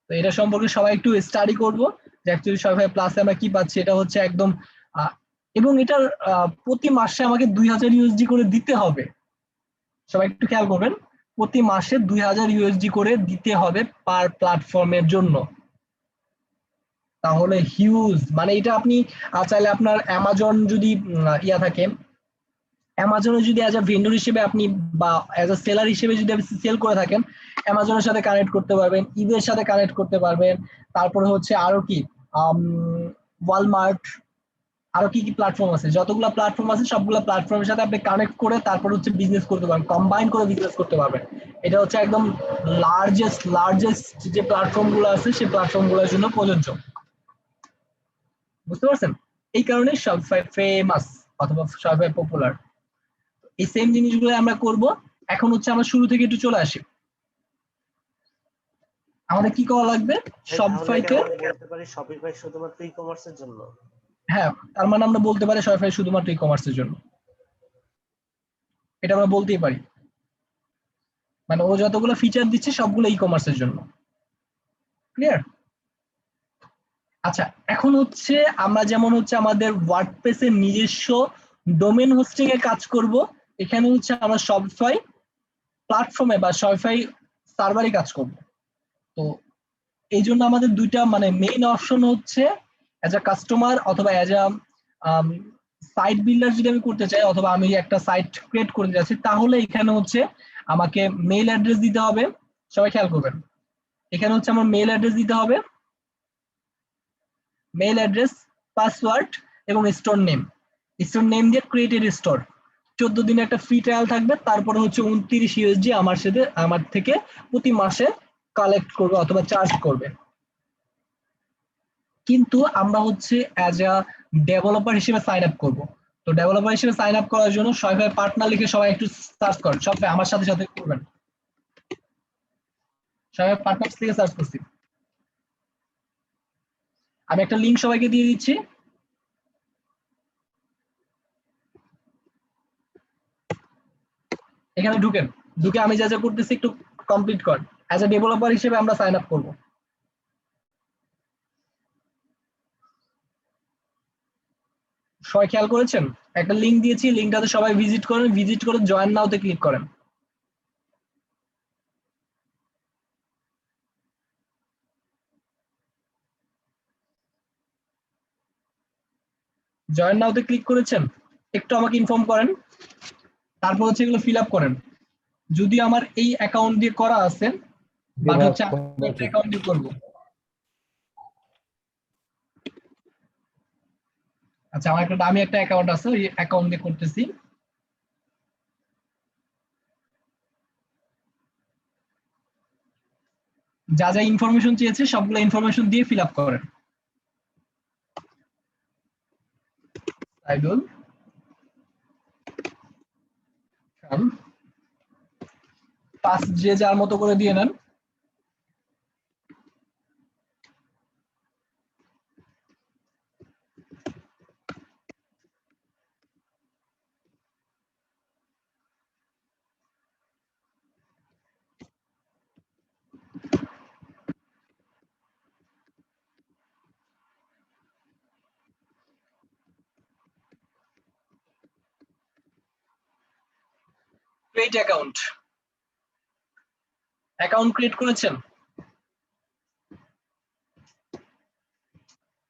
তো এটা সম্পর্কে সবাই একটু স্টাডি করবো যে অ্যাকচুয়ালি শপিফাই প্লাসে আমরা কি পাচ্ছি। এটা হচ্ছে একদম এবং এটার প্রতি মাসে আমাকে 2000 ইউএসডি করে দিতে হবে। সবাই একটু খেয়াল করবেন, প্রতি মাসে 2000 ইউএসডি করে দিতে হবে পার প্ল্যাটফর্মের জন্য। তাহলে হিউজ, মানে এটা আপনি চাইলে আপনার অ্যামাজন যদি ইয়া থাকে, অ্যামাজনে যদি অ্যাজ আ ভেন্ডর হিসেবে আপনি বা অ্যাজ আ সেলার হিসেবে যদি আপনি সেল করে থাকেন, অ্যামাজনের সাথে কানেক্ট করতে পারবেন, ইবের সাথে কানেক্ট করতে পারবেন। তারপরে হচ্ছে আরো কি ওয়ালমার্ট, আরো কি কি প্ল্যাটফর্ম আছে, যতগুলো প্ল্যাটফর্ম আছে সবগুলো প্ল্যাটফর্মের সাথে আপনি কানেক্ট করে তারপর হচ্ছে বিজনেস করতে পারবেন, কম্বাইন করে বিজনেস করতে পারবেন। এটা হচ্ছে একদম লার্জেস্ট যে প্ল্যাটফর্ম গুলো আছে সেই প্ল্যাটফর্ম গুলোর জন্য প্রযোজ্য। বুঝতে পারছেন? এই কারণে শপিফাই ফেমাস অথবা শপিফাই পপুলার। এই সেম জিনিসগুলো আমরা করব। এখন হচ্ছে আমরা শুরু থেকে একটু চলে আসি। আমাদের কি করা লাগবে শপিফাইতে? বলতে পারি শপিফাই শুধুমাত্র ই কমার্সের জন্য। হ্যাঁ, তার মানে আমরা বলতে পারি শপিফাই শুধুমাত্র ই কমার্সের জন্য, এটা আমরা বলতেই পারি। মানে ও যতগুলো ফিচার দিচ্ছে সবগুলো ই কমার্সের জন্য। ক্লিয়ার? আচ্ছা, এখন হচ্ছে আমরা যেমন হচ্ছে আমাদের ওয়ার্ডপ্রেসের নিজস্ব ডোমেন হোস্টিং এ কাজ করব, এখানে হচ্ছে আমরা শপিফাই প্ল্যাটফর্মে বা শপিফাই সার্ভারে কাজ করব। তো এই জন্য আমাদের দুইটা মানে মেইন অপশন হচ্ছে অ্যাজ আ কাস্টমার অথবা অ্যাজ আ সাইট বিল্ডার যদি আমি করতে চাই অথবা আমি একটা সাইট ক্রিয়েট করতে যাচ্ছি, তাহলে এখানে হচ্ছে আমাকে মেইল অ্যাড্রেস দিতে হবে। সবাই খেয়াল করবেন, এখানে হচ্ছে আমার মেইল অ্যাড্রেস দিতে হবে, মেইল অ্যাড্রেস, পাসওয়ার্ড এবং স্টোর নেম। স্টোর নেম দিয়ে ক্রিয়েটেড স্টোর, 14 দিনে একটা ফ্রি ট্রায়াল থাকবে, তারপরে হচ্ছে 29 ইউএসডি আমার থেকে প্রতি মাসে কালেক্ট করবে অথবা চার্জ করবে। কিন্তু আমরা হচ্ছে অ্যাজ আ ডেভেলপার হিসেবে সাইন আপ করবো। তো ডেভেলপার হিসেবে সাইন আপ করার জন্য শপিফাই পার্টনার লিখে সবাই একটু সার্চ করেন, শপিফাই আমার সাথে সাথে করবেন। শপিফাই পার্টনার থেকে সার্চ করছি, আমি একটা লিংক সবাইকে দিয়ে দিচ্ছি। এখানে ঢুকে আমি যা যা করতেছি একটু কমপ্লিট কর। অ্যাজ এ ডেভেলপার হিসেবে আমরা সাইন আপ করবো। সবাই খেয়াল করেছেন, একটা লিংক দিয়েছি, লিংকটাতে সবাই ভিজিট করেন, ভিজিট করে জয়েন নাওতে ক্লিক করেন। জয়েন নাওতে ক্লিক করেছেন? একটু আমাকে ইনফর্ম করেন, তারপর হচ্ছে এগুলো ফিল আপ করেন। যদি আমার এই অ্যাকাউন্ট দিয়ে করা আছে বাট হচ্ছে একটা অ্যাকাউন্ট দিয়ে করবো। আচ্ছা, আমার একটা দামি একটা অ্যাকাউন্ট আছে, ওই অ্যাকাউন্ট দিয়ে করতেছি। যা যা ইনফরমেশন চেয়েছে সবগুলো ইনফরমেশন দিয়ে ফিল আপ করেন। সাইদুল খান, পাস যে যার মতো করে দিয়ে নেন। ক্রিয়েট অ্যাকাউন্ট, অ্যাকাউন্ট ক্রিয়েট করেছেন?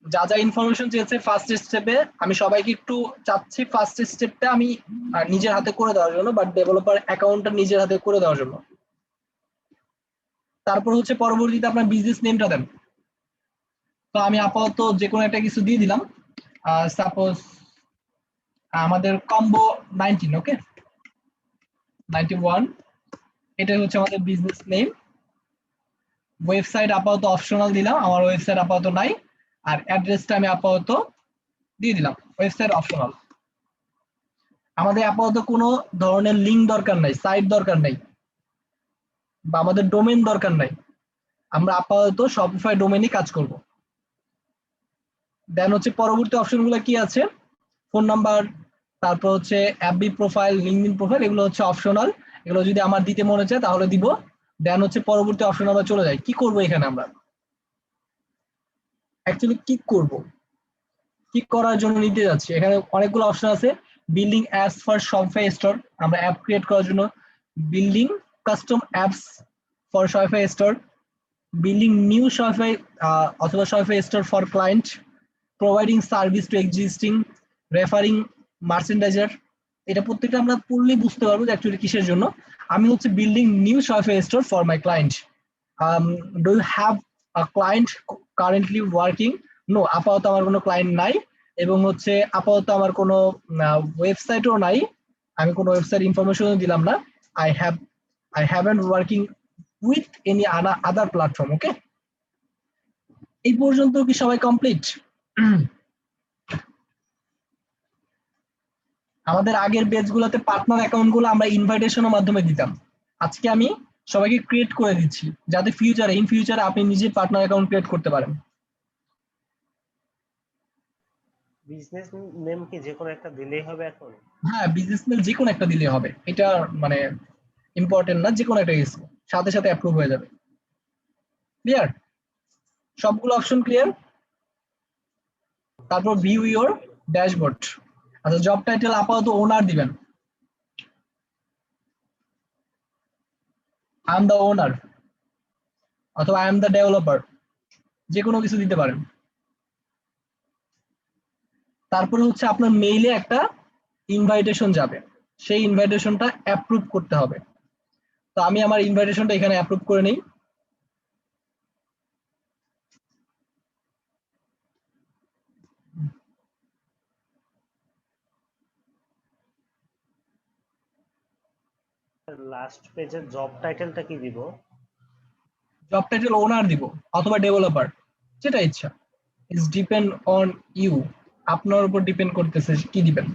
যা যা ইনফরমেশন চেয়েছে ফার্স্ট স্টেপে, আমি সবাইকে একটু চাচ্ছি ফার্স্ট স্টেপটা আমি নিজের হাতে করে দেওয়ার জন্য, বাট ডেভেলপার অ্যাকাউন্টটা নিজের হাতে করে দেওয়ার জন্য। তারপর হচ্ছে পরবর্তীতে আপনার বিজনেস নেমটা দেন। তো আমি আপাতত যে কোনো একটা কিছু দিয়ে দিলাম, সাপোজ আমাদের কম্বো 19, ওকে 91, এটা হচ্ছে আমাদের বিজনেস নেম। ওয়েবসাইট আপাতত অপশনাল দিলাম, আমার ওয়েবসাইট আপাতত নাই। আর অ্যাড্রেসটা আমি আপাতত দিয়ে দিলাম, ওয়েবসাইট অপশনাল। আমাদের আপাতত কোনো ধরনের লিঙ্ক দরকার নাই, সাইট দরকার নাই, বা আমাদের ডোমেন দরকার নাই। আমরা আপাতত শপিফাই ডোমেনই কাজ করব। দেন হচ্ছে পরবর্তী অপশনগুলো কি আছে, ফোন নাম্বার, তারপর হচ্ছে এফবি প্রোফাইল, লিঙ্কডইন প্রোফাইল, এগুলো হচ্ছে অপশনাল। এগুলো যদি আমার দিতে মনে চায় তাহলে দিব। দেন হচ্ছে পরবর্তী অপশন আমরা চলে যাই। কি করব এখানে আমরা অ্যাকচুয়ালি কি করব, কি করার জন্য নিতে যাচ্ছি? এখানে অনেকগুলো অপশন আছে। Building apps for Shopify store, আমরা অ্যাপ ক্রিয়েট করার জন্য building custom apps for Shopify store, building new Shopify অথবা Shopify store for client, providing service to existing, referring merchandiser. এটা প্রত্যেকটা আমরা পড়লেই বুঝতে পারবো যে অ্যাকচুয়ালি কিসের জন্য। আমি হচ্ছে building new Shopify store for my client. Do you have a client currently working? No, আপাতত আমার কোনো ক্লায়েন্ট নাই, এবং হচ্ছে আপাতত আমার কোনো ওয়েবসাইটও নাই, আমি কোনো ওয়েবসাইট ইনফরমেশনও দিলাম না। I haven't working with any other platform, ওকে? এই পর্যন্ত কি সবাই কমপ্লিট? আমাদের আগের পেজগুলোতে পার্টনার অ্যাকাউন্টগুলো আমরা ইনভাইটেশনের মাধ্যমে দিতাম। আজকে আমি সবাইকে ক্রিয়েট করে দিচ্ছি যাতে ইন ফিউচারে আপনি নিজে পার্টনার অ্যাকাউন্ট ক্রিয়েট করতে পারেন। বিজনেস নেম কি যে কোনো একটা দিলেই হবে এখন? হ্যাঁ, বিজনেস নেম যে কোনো একটা দিলে হবে, এটা মানে ইম্পর্টেন্ট না, যে কোনো একটা কিছু সাথে সাথে অ্যাপ্রুভ হয়ে যাবে। ক্লিয়ার? সবগুলো অপশন ক্লিয়ার? তারপর ভিউ ইওর ড্যাশবোর্ড। আচ্ছা, জব টাইটেল আপাতত ওনার দিবেন, আই এম দ্য ওনার অথবা আই এম দ্য ডেভেলপার, যে কোনো কিছু দিতে পারেন। তারপরে হচ্ছে আপনার মেইলে একটা ইনভাইটেশন যাবে, সেই ইনভাইটেশনটা অ্যাপ্রুভ করতে হবে। তো আমি আমার ইনভাইটেশনটা এখানে অ্যাপ্রুভ করে নিই। লাস্ট পেজের জব টাইটেলটা কি দিব? জব টাইটেল ওনার দিব অথবা ডেভেলপার, যেটা ইচ্ছা। ইটস ডিপেন্ড অন ইউ, আপনার উপর ডিপেন্ড করতেছে কি দিবেন।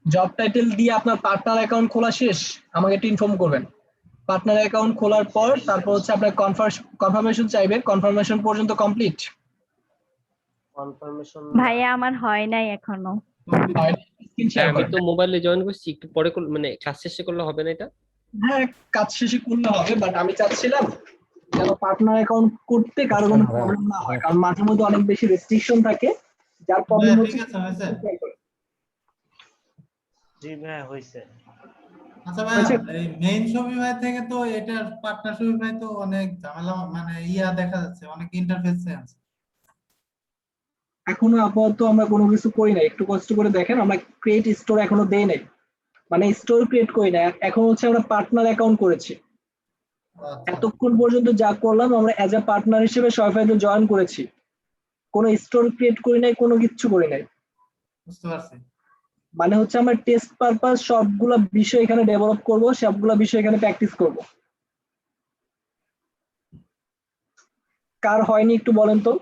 জব টাইটেল দিয়ে আপনার পার্টনার অ্যাকাউন্ট খোলা শেষ, আমাকে একটু ইনফর্ম করবেন। পার্টনার অ্যাকাউন্ট খোলার পর তারপর হচ্ছে আপনার কনফার্মেশন চাইবে, কনফার্মেশন পর্যন্ত কমপ্লিট? কনফার্মেশন ভাইয়া আমার হয় নাই এখনো। আমি তো মোবাইলে জয়েন করছি, একটু পরে মানে ক্লাস শেষে করলে হবে না এটা? হ্যাঁ, কাজ শেষে করলে হবে, বাট আমি চাচ্ছিলাম যেন পার্টনার অ্যাকাউন্ট করতে কারো কোনো প্রবলেম না হয়, কারণ মাঝে মধ্যে অনেক বেশি রেস্ট্রিকশন থাকে, যার প্রবলেম হচ্ছে। ঠিক আছে হয়েছে। জি ভাই হয়েছে। আচ্ছা ভাই, এই মেইন শপিফাই থেকে তো এটার পার্টনার শপিফাই তো অনেক ঝামেলা, মানে দেখা যাচ্ছে অনেক ইন্টারফেস চেঞ্জ। এখনো আপাতত আমরা কোনো কিছু করি না, একটু কষ্ট করে দেখেন, আমরা ক্রিয়েট স্টোর এখনো দেই নাই, মানে স্টোর ক্রিয়েট করি না, এখন হচ্ছে আমরা পার্টনার অ্যাকাউন্ট করেছি। এতক্ষণ পর্যন্ত যা করলাম আমরা অ্যাজ এ পার্টনার হিসেবে শপিফাইতে জয়েন করেছি, কোনো স্টোর ক্রিয়েট করি নাই, কোনো কিছু করি নাই। বুঝতে পারছি। মানে হচ্ছে আমরা টেস্ট পারপাস সবগুলা বিষয় এখানে ডেভেলপ করব, সবগুলা বিষয় এখানে প্র্যাকটিস করব। কার হয়নি একটু বলেন তো,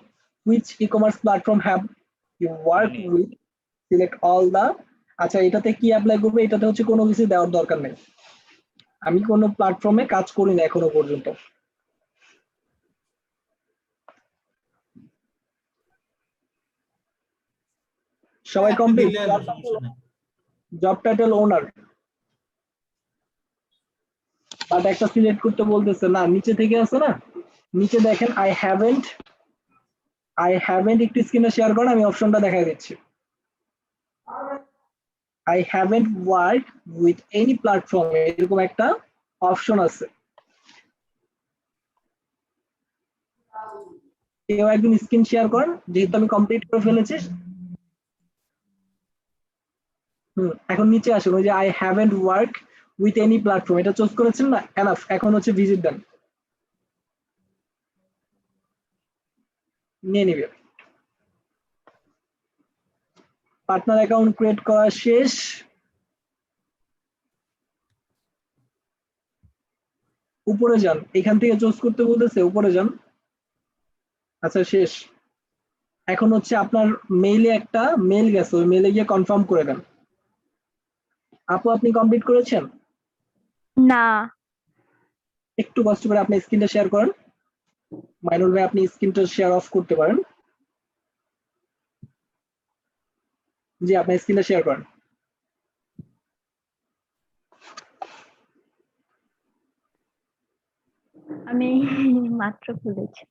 which e-commerce platform have you worked with, select all the। আচ্ছা, এটাতে কি অ্যাপ্লাই করবে, এটাতে হচ্ছে কোনো কিছু দেওয়ার দরকার নেই, আমি কোনো প্ল্যাটফর্মে কাজ করি না এখনো পর্যন্ত। সবাই complete? Job title owner, but একটা সিলেক্ট করতে বলতেছে না, নিচে থেকে আছে না, নিচে দেখেন আই হ্যাভেন্ট একটু স্ক্রিনে শেয়ার করেন, আমি অপশনটা দেখাই দিচ্ছি। I haven't work with any platform, এরকম একটা অপশন আছে। কেউ একদিন স্ক্রিন শেয়ার করেন, যেহেতু আমি কমপ্লিট করে ফেলেছি। এখন নিচে আসুন, ওই যে I haven't work with any platform, এটা চুজ করেছেন না, এনাফ। এখন হচ্ছে ভিজিট দেন, নিয়ে নিবে। পার্টনার অ্যাকাউন্ট ক্রিয়েট করা শেষ। উপরে যান, এখান থেকে চুজ করতে বলতেছে, উপরে যান। আচ্ছা, শেষ। এখন হচ্ছে আপনার মেইলে একটা মেইল গেছে, ওই মেইলে গিয়ে কনফার্ম করে দেন। আপু, আপনি কমপ্লিট করেছেন? না। একটু কষ্ট করে আপনি স্ক্রিনটা শেয়ার করেন। মাইনুল ভাই, আপনি স্ক্রিনটা শেয়ার অফ করতে পারেন। জি, আপনি স্ক্রিনটা শেয়ার করেন। আমি মাত্র খুলেছি।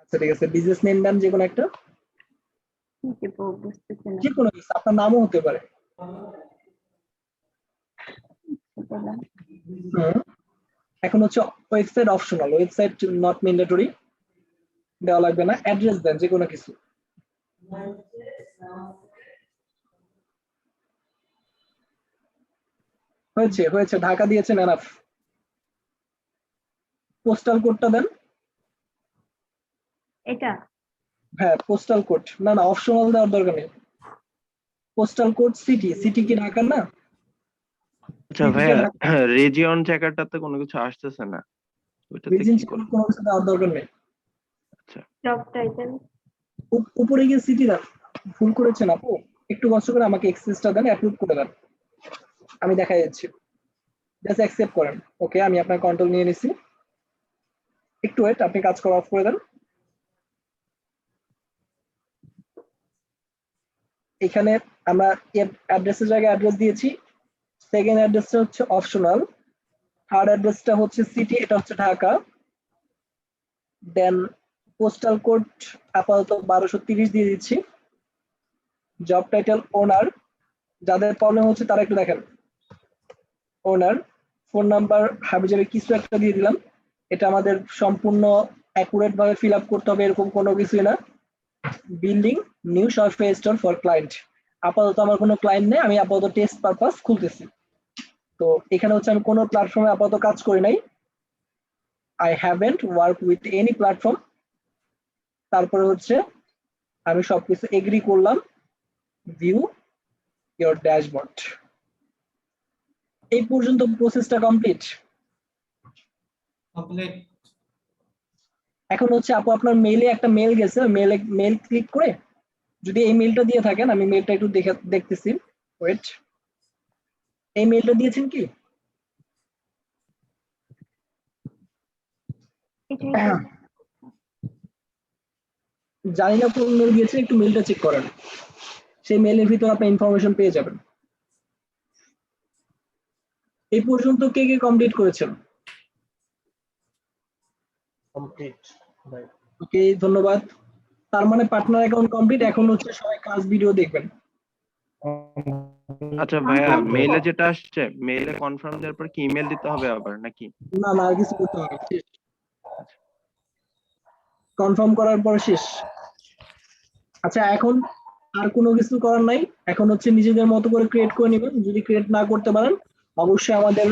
আচ্ছা, ঠিক আছে, বিজনেস নেম দেন যে কোনো একটা, বুঝতেছি না। যে কোনো কিছু, আপনার নামও হতে পারে। এখন হচ্ছে website optional, website not mandatory, দেওয়া লাগবে না। অ্যাড্রেস দেন যে কোনো কিছু। হয়েছে, ঢাকা দিয়েছেন, এনাফ। পোস্টাল কোডটা দেন। এটা? হ্যাঁ, পোস্টাল কোড। না, অপশনাল দেওয়ার দরকার নেই। পোস্টাল কোড সিটি কি ঢাকা না? আচ্ছা ভাইয়া, রিজিয়ন চেকারটাতে কোনো কিছু আসতেছে না, ওইটাতে রিজন কি করব? কোনো কিছু দেওয়ার দরকার নেই। Job title? উপরে গিয়ে সিটি দেন, ভুল করেছেন আপু, একটু কষ্ট করে আমাকে এক্সেসটা দেন, অ্যাপ্রুভ করে দেন, আমি দেখাই যাচ্ছি, জাস্ট অ্যাকসেপ্ট করেন। ওকে, আমি আপনার কন্ট্রোল নিয়ে নিছি, একটু ওয়েট, আপনি কাজ করা অফ করে দেন। এখানে আমরা অ্যাড্রেসের জায়গায় অ্যাড্রেস দিয়েছি, সেকেন্ড অ্যাড্রেসটা হচ্ছে অপশনাল, থার্ড অ্যাড্রেসটা হচ্ছে সিটি, এটা হচ্ছে ঢাকা, দেন পোস্টাল কোড আপাতত 1230 দিয়ে দিচ্ছি, জব টাইটেল ওনার, যাদের প্রবলেম হচ্ছে তারা একটু দেখেন, ওনার, ফোন নাম্বার হাবিজাবি কিছু একটা দিয়ে দিলাম, এটা আমাদের সম্পূর্ণ অ্যাকুরেট ভাবে ফিল আপ করতে হবে এরকম কোনো কিছুই না। Building new software store for client, আপাতত আমার কোনো ক্লায়েন্ট নেই, আমি আপাতত টেস্ট পারপাস খুলতেছি। তো এখানে হচ্ছে আমি কোনো প্ল্যাটফর্মে আপাতত কাজ করি নাই, I haven't work with any platform. তারপরে হচ্ছে আমি সবকিছু এগ্রি করলাম, ভিউ ইওর ড্যাশবোর্ড। এই পর্যন্ত প্রসেসটা কমপ্লিট। কমপ্লিট। এখন হচ্ছে আপু আপনার মেইলে একটা মেল গেছে, মেল ক্লিক করে যদি এই মেলটা দিয়ে থাকেন, আমি মেলটা একটু দেখতেছি, ওয়েট, এই মেলটা দিয়েছেন কি? এটাই তো। জানি না কোন মেল দিয়েছেন, একটু মেলটা চেক করেন, সেই মেলের ভিতর আপনি ইনফরমেশন পেয়ে যাবেন। এই পর্যন্ত কে কে কমপ্লিট করেছেন? কমপ্লিট ভাই। ওকে, ধন্যবাদ। তার মানে পার্টনার অ্যাকাউন্ট কমপ্লিট, এখন হচ্ছে সবাই ক্লাস ভিডিও দেখবেন। আচ্ছা ভাইয়া, মেইলে যেটা আসছে, মেইলে কনফার্ম দেওয়ার পর কি ইমেল দিতে হবে আবার নাকি? না না, আর কিছু করতে হবে না, শেষ। কনফার্ম করার পর শেষ। আচ্ছা, এখন আর কোনো কিছু করার নাই, এখন হচ্ছে নিজেদের মতো করে ক্রিয়েট করে নেবেন। যদি ক্রিয়েট না করতে পারেন অবশ্যই আমাদের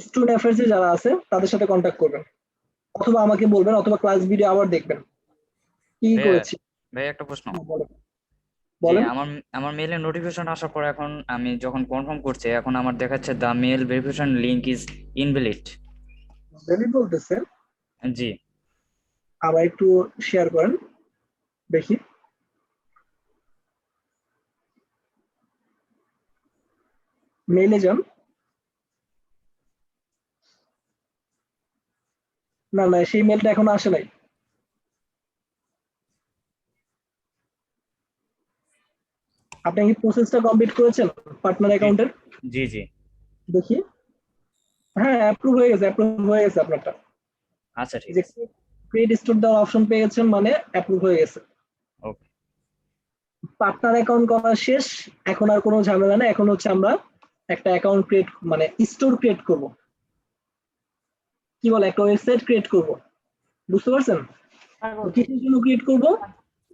স্টুডেন্ট অ্যাফেয়ার্স এ যারা আছে তাদের সাথে কন্ট্যাক্ট করবেন, অথবা আমাকে বলবেন, অথবা ক্লাস ভিডিও আবার দেখবেন কি ভাইয়া করেছি। ভাইয়া একটা প্রশ্ন। বলেন জি, বলেন। আমার আমার মেইলে নোটিফিকেশন আসার পর এখন আমি যখন কনফার্ম করছি, এখন আমার দেখাচ্ছে the mail verification link is invalid. Valid বলতেছে, জি। আবার একটু শেয়ার করেন দেখি। মেইলে যান, না না, সেই মেলটা এখনো আসে নাই। আপনি কি প্রসেসটা কমপ্লিট করেছেন পার্টনার জি অ্যাকাউন্টের? জি জি। দেখি, হ্যাঁ অ্যাপ্রুভ হয়ে গেছে, অ্যাপ্রুভ হয়ে গেছে আপনারটা। আচ্ছা ঠিক যে আছে। ক্রিয়েট স্টোর দেওয়ার অপশন পেয়ে গেছেন মানে অ্যাপ্রুভ হয়ে গেছে। ওকে। পার্টনার অ্যাকাউন্ট করা শেষ, এখন আর কোনো ঝামেলা নেই, এখন হচ্ছে আমরা একটা অ্যাকাউন্ট ক্রিয়েট মানে স্টোর ক্রিয়েট করব, কি বলে একটা ওয়েবসাইট ক্রিয়েট করব, বুঝতে পারছেন? তো কিসের জন্য ক্রিয়েট করব?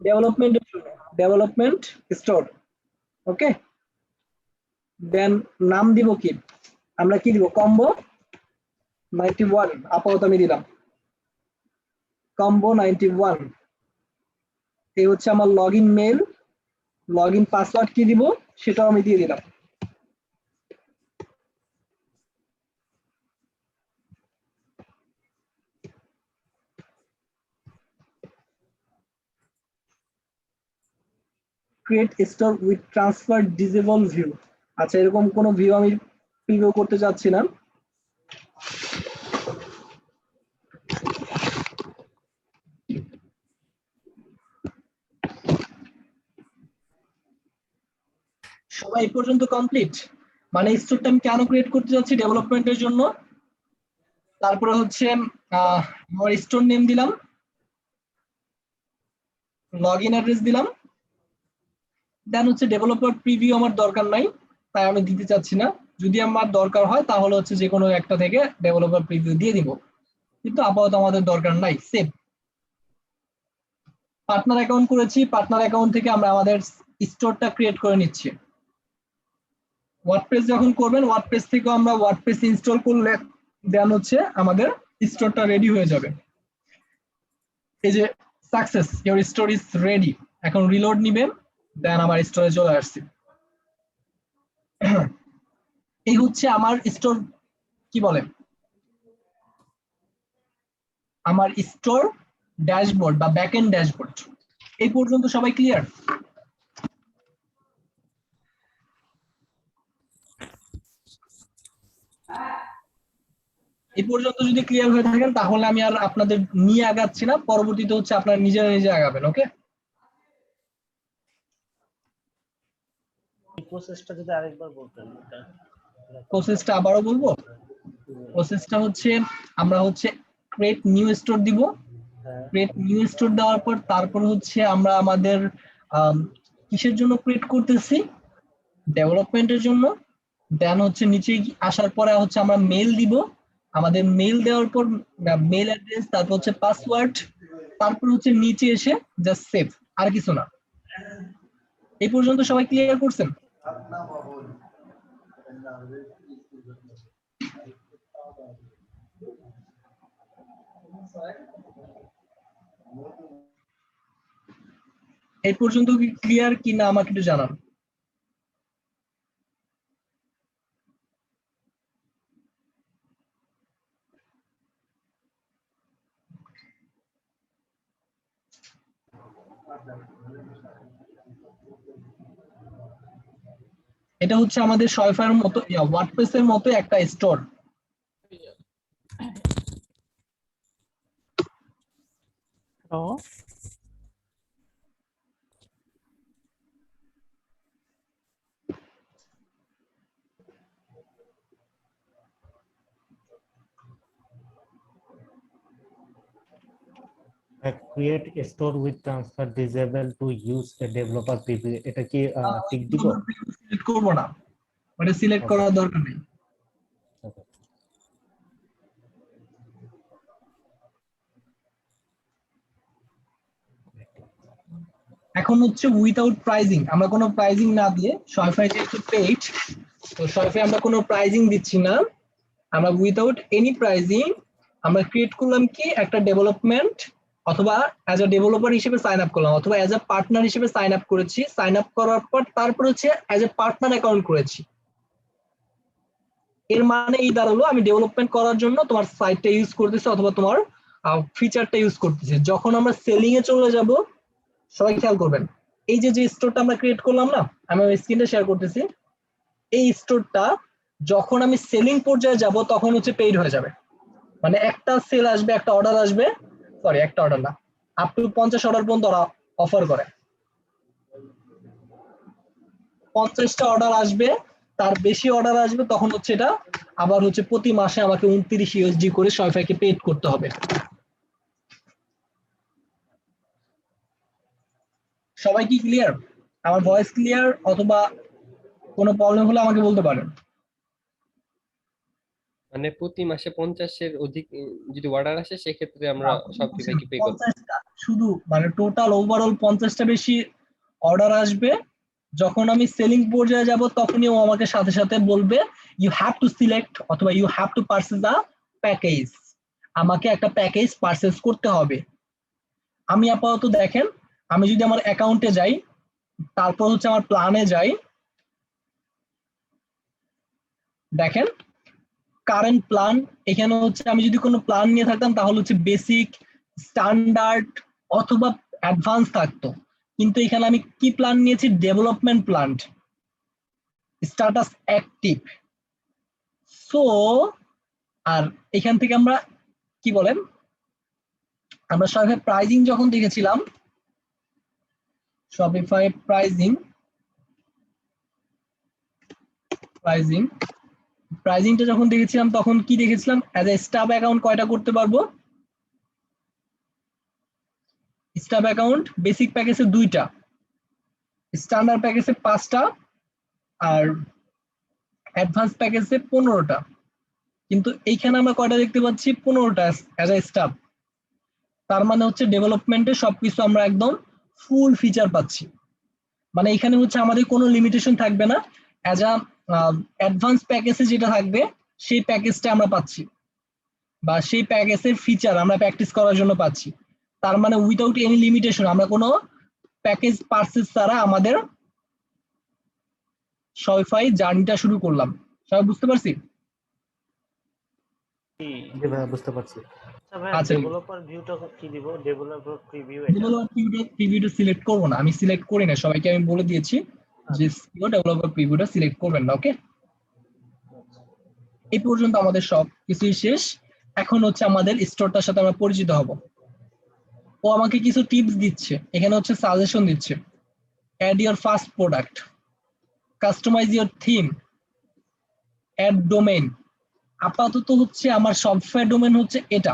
ডেভেলপমেন্টের জন্য, ডেভেলপমেন্ট স্টোর। ওকে, দেন নাম দিব কি? আমরা কি দিব? কম্বো 91 আপাতত আমি দিলাম, কম্বো 91। এই হচ্ছে আমার লগইন মেল, লগইন পাসওয়ার্ড কি দিব সেটাও আমি দিয়ে দিলাম। Create store with transfer disable view. আচ্ছা, এরকম কোনো ভিউ আমি প্রিভিউ করতে যাচ্ছি না। সবাই এই পর্যন্ত কমপ্লিট? মানে স্টোরটা আমি কেন ক্রিয়েট করতে যাচ্ছি? ডেভেলপমেন্টের জন্য। তারপরে হচ্ছে আমার স্টোর নেম দিলাম, লগইন অ্যাড্রেস দিলাম, দেন হচ্ছে ডেভেলপার প্রিভিউ আমার দরকার নাই, তাই আমি দিতে চাচ্ছি না। যদি আমার দরকার হয় তাহলে হচ্ছে যে কোনো একটা থেকে ডেভেলপার প্রিভিউ দিয়ে দিব, কিন্তু আপাতত আমাদের দরকার নাই। সেভ। পার্টনার অ্যাকাউন্ট করেছি, পার্টনার অ্যাকাউন্ট থেকে আমরা আমাদের স্টোরটা ক্রিয়েট করে নিচ্ছি। ওয়ার্ডপ্রেস যখন করবেন, ওয়ার্ডপ্রেস থেকে আমরা ওয়ার্ডপ্রেস ইনস্টল করলে দেন হচ্ছে আমাদের স্টোরটা রেডি হয়ে যাবে। এই যে success, your store is ready. এখন রিলোড নিবে, দেন আমার স্টোরে চলে আসছে। এই হচ্ছে আমার স্টোর, কি বলে, আমার স্টোর ড্যাশবোর্ড বা ব্যাকএন্ড ড্যাশবোর্ড। এই পর্যন্ত সবাই ক্লিয়ার? এই পর্যন্ত যদি ক্লিয়ার হয়ে থাকেন তাহলে আমি আর আপনাদের নিয়ে আগাচ্ছি না, পরবর্তীতে হচ্ছে আপনারা নিজেরা নিজে আগাবেন। ওকে, এই প্রসেসটা যদি আরেকবার বলতেন এটা। প্রসেসটা আবারও বলবো। প্রসেসটা হচ্ছে আমরা হচ্ছে ক্রিয়েট নিউ স্টোর দিব। হ্যাঁ, ক্রিয়েট নিউ স্টোর দেওয়ার পর তারপর হচ্ছে আমরা আমাদের কিসের জন্য ক্রিয়েট করতেছি, ডেভেলপমেন্টের জন্য। দেন হচ্ছে নিচে আসার পরে হচ্ছে আমরা মেল দিব। আমাদের মেল দেওয়ার পর মেল অ্যাড্রেস, তারপর হচ্ছে পাসওয়ার্ড, তারপর হচ্ছে নিচে এসে জাস্ট সেভ, আর কিছু না। এই পর্যন্ত সবাই ক্লিয়ার করছেন? এই পর্যন্ত কি ক্লিয়ার কি না আমাকে একটু জানান। এটা হচ্ছে আমাদের শয়ফার মতো ওয়ার্ডপ্রেস এর মতো একটা store. Create store with transfer disable to use a developer পিপি, এটা কি টিক দিব? সিলেক্ট করব না, ওটা সিলেক্ট Okay. করার দরকার নেই। Okay. এখন হচ্ছে উইথাউট প্রাইজিং, আমরা কোনো প্রাইজিং না দিয়ে, শয়ফাই যেহেতু পেইড, তো শয়ফাই আমরা কোনো প্রাইজিং দিচ্ছি না। আমরা উইথাউট এনি প্রাইজিং আমরা ক্রিয়েট করলাম কি একটা ডেভেলপমেন্ট, অথবা অ্যাজ আ ডেভেলপার হিসেবে সাইন আপ করলাম, অথবা অ্যাজ আ পার্টনার হিসেবে সাইন আপ করেছি। সাইন আপ করার পর তারপর হচ্ছে অ্যাজ এ পার্টনার অ্যাকাউন্ট করেছি। এর মানে এই দাঁড়ালো আমি ডেভেলপমেন্ট করার জন্য তোমার সাইটটা ইউজ করতেছি অথবা তোমার ফিচারটা ইউজ করতেছি। যখন আমরা সেলিং এ চলে যাব, সবাই খেয়াল করবেন, এই যে যে স্টোরটা আমরা ক্রিয়েট করলাম না, আমি স্ক্রিনটা শেয়ার করতেছি, এই স্টোরটা যখন আমি সেলিং পর্যায়ে যাব তখন হচ্ছে পেইড হয়ে যাবে। মানে একটা সেল আসবে, একটা অর্ডার আসবে, সরি একটা অর্ডার না, আপ টু 50 অর্ডার পর্যন্ত ওরা অফার করে। 50টা অর্ডার আসবে, তার বেশি অর্ডার আসবে, তখন হচ্ছে এটা আবার হচ্ছে প্রতি মাসে আমাকে 29 ইউএসডি করে শয়ফাইকে পেড করতে হবে। সবাই কি ক্লিয়ার? আমার ভয়েস ক্লিয়ার? অথবা কোনো প্রবলেম হলে আমাকে বলতে পারেন। মানে প্রতি মাসে 50-এর অধিক যদি অর্ডার আসে সেক্ষেত্রে আমরা শপিফাইকে পে করব। 50টা শুধু মানে টোটাল ওভারঅল 50টা বেশি অর্ডার আসবে, যখন আমি সেলিং পর্যায়ে যাব তখনই ও আমাকে সাথে সাথে বলবে ইউ হ্যাভ টু সিলেক্ট অথবা you have to purchase a package, আমাকে একটা প্যাকেজ পারচেজ করতে হবে। আমি আপাতত দেখেন, আমি যদি আমার অ্যাকাউন্টে যাই, তারপর হচ্ছে আমার প্ল্যানে যাই, দেখেন কারেন্ট প্ল্যান, এখানে হচ্ছে আমি যদি কোনো প্ল্যান নিয়ে থাকতাম তাহলে হচ্ছে বেসিক, স্ট্যান্ডার্ড অথবা অ্যাডভান্স থাকতো। কিন্তু এখানে আমি কি প্ল্যান নিয়েছি? Development plan, status active. So আর এখান থেকে আমরা কি বলেন, আমরা শপিফাই প্রাইজিং যখন দেখেছিলাম, শপিফাই প্রাইজিংটা যখন দেখেছিলাম তখন কি দেখেছিলাম? অ্যাজ এ স্টাফ অ্যাকাউন্ট কয়টা করতে পারবো? স্টাফ অ্যাকাউন্ট বেসিক প্যাকেজে 2টা, স্ট্যান্ডার্ড প্যাকেজে 5টা, আর অ্যাডভান্স প্যাকেজে 15টা। কিন্তু এইখানে আমরা কয়টা দেখতে পাচ্ছি? 15টা অ্যাজ এ স্টাফ। তার মানে হচ্ছে ডেভেলপমেন্টে সবকিছু আমরা একদম ফুল ফিচার পাচ্ছি। মানে এখানে হচ্ছে আমাদের কোনো লিমিটেশন থাকবে না। অ্যাজ আ অ্যাডভান্স প্যাকেজে যেটা থাকবে সেই প্যাকেজটা আমরা পাচ্ছি, বা সেই প্যাকেজের ফিচার আমরা প্র্যাকটিস করার জন্য পাচ্ছি। তার মানে উইদাউট এনি লিমিটেশন আমরা কোনো প্যাকেজ পারচেজ ছাড়া আমাদের শপিফাই জার্নিটা শুরু করলাম। সবাই বুঝতে পারছি? জি ভাইয়া, বুঝতে পারছি। আচ্ছা ডেভেলপার ভিউটা কি দিব? ডেভেলপার প্রিভিউ প্রিভিউটা সিলেক্ট করব না, আমি সিলেক্ট করি না, সবাইকে আমি বলে দিয়েছি যে ডেভেলপার প্রিভিউটা সিলেক্ট করবেন না। ওকে, এই পর্যন্ত আমাদের সব কিছুই শেষ। এখন হচ্ছে আমাদের স্টোরটার সাথে আমরা পরিচিত হব। ও আমাকে কিছু টিপস দিচ্ছে, এখানে হচ্ছে সাজেশন দিচ্ছে। Add your first product, customise your theme, add domain. আপাতত হচ্ছে আমার সফটওয়্যার ডোমেন হচ্ছে এটা।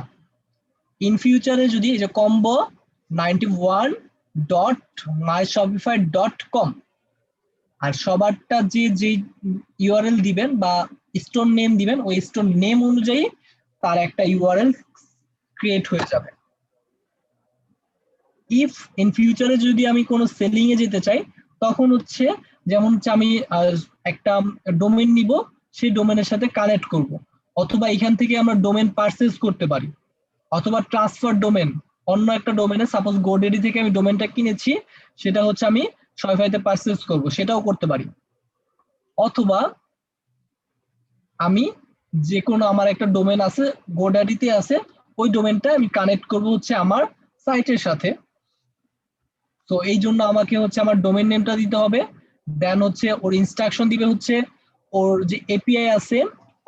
ইন ফিউচারে যদি এই যে combo 91.myshopify.com আর সবারটা যে ইউআরএল দিবেন বা স্টোর নেম দিবেন, ওই স্টোর নেম অনুযায়ী তার একটা ইউআরএল ক্রিয়েট হয়ে যাবে। ইফ ইন ফিউচারে যদি আমি কোনো সেলিং এ যেতে চাই, তখন হচ্ছে যেমন হচ্ছে আমি একটা ডোমেন নিব, সেই ডোমেনের সাথে কানেক্ট করব, অথবা এখান থেকে আমরা ডোমেন পারচেজ করতে পারি, অথবা ট্রান্সফার ডোমেন অন্য একটা ডোমেনে, সাপোজ গোডেডি থেকে আমি ডোমেনটা কিনেছি, সেটা হচ্ছে আমি শপিফাইতে পারচেজ করব, সেটাও করতে পারি। অথবা আমি যে কোনো আমার একটা ডোমেন আছে গোডাডিতে আছে, ওই ডোমেনটা আমি কানেক্ট করব হচ্ছে আমার সাইটের সাথে। তো এই জন্য আমাকে হচ্ছে আমার ডোমেন নেমটা দিতে হবে, দেন হচ্ছে ওর ইনস্ট্রাকশন দিবে হচ্ছে ওর যে এপিআই আছে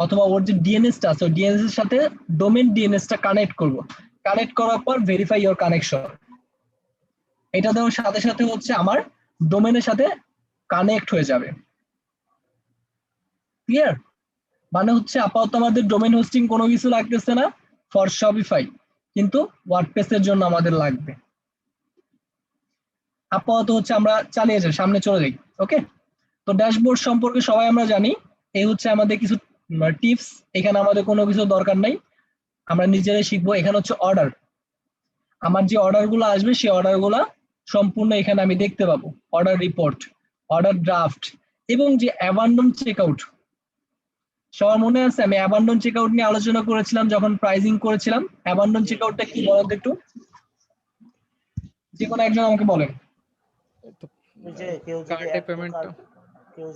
অথবা ওর যে ডিএনএসটা আছে, ওই ডিএনএস এর সাথে ডোমেন ডিএনএসটা কানেক্ট করব। কানেক্ট করার পর ভেরিফাই ইওর কানেকশন, এটা দেওয়ার সাথে সাথে হচ্ছে আমার ডোমেনের সাথে কানেক্ট হয়ে যাবে। ক্লিয়ার? মানে হচ্ছে আপাতত আমাদের ডোমেন হোস্টিং কোনো কিছু লাগতেছে না ফর শপিফাই, কিন্তু ওয়ার্ডপ্রেস এর জন্য আমাদের লাগবে। আপাতত হচ্ছে আমরা চালিয়ে যাই, সামনে চলে যাই। ওকে, তো ড্যাশবোর্ড সম্পর্কে সবাই আমরা জানি, এই হচ্ছে আমাদের কিছু টিপস। এখানে আমাদের কোনো কিছু দরকার নাই, আমরা নিজেরাই শিখবো। এখানে হচ্ছে অর্ডার, আমার যে অর্ডার গুলো আসবে সেই অর্ডার গুলা সম্পূর্ণ এখানে আমি দেখতে পাবো। অর্ডার রিপোর্ট, অর্ডার ড্রাফট, এবং যে অ্যাবান্ডন চেকআউট। সবার মনে আছে আমি অ্যাবান্ডন চেকআউট নিয়ে আলোচনা করেছিলাম যখন প্রাইজিং করেছিলাম। অ্যাবান্ডন চেকআউটটা কি বলেন তো একটু, যে কোনো একজন আমাকে বলেন। যে কেউ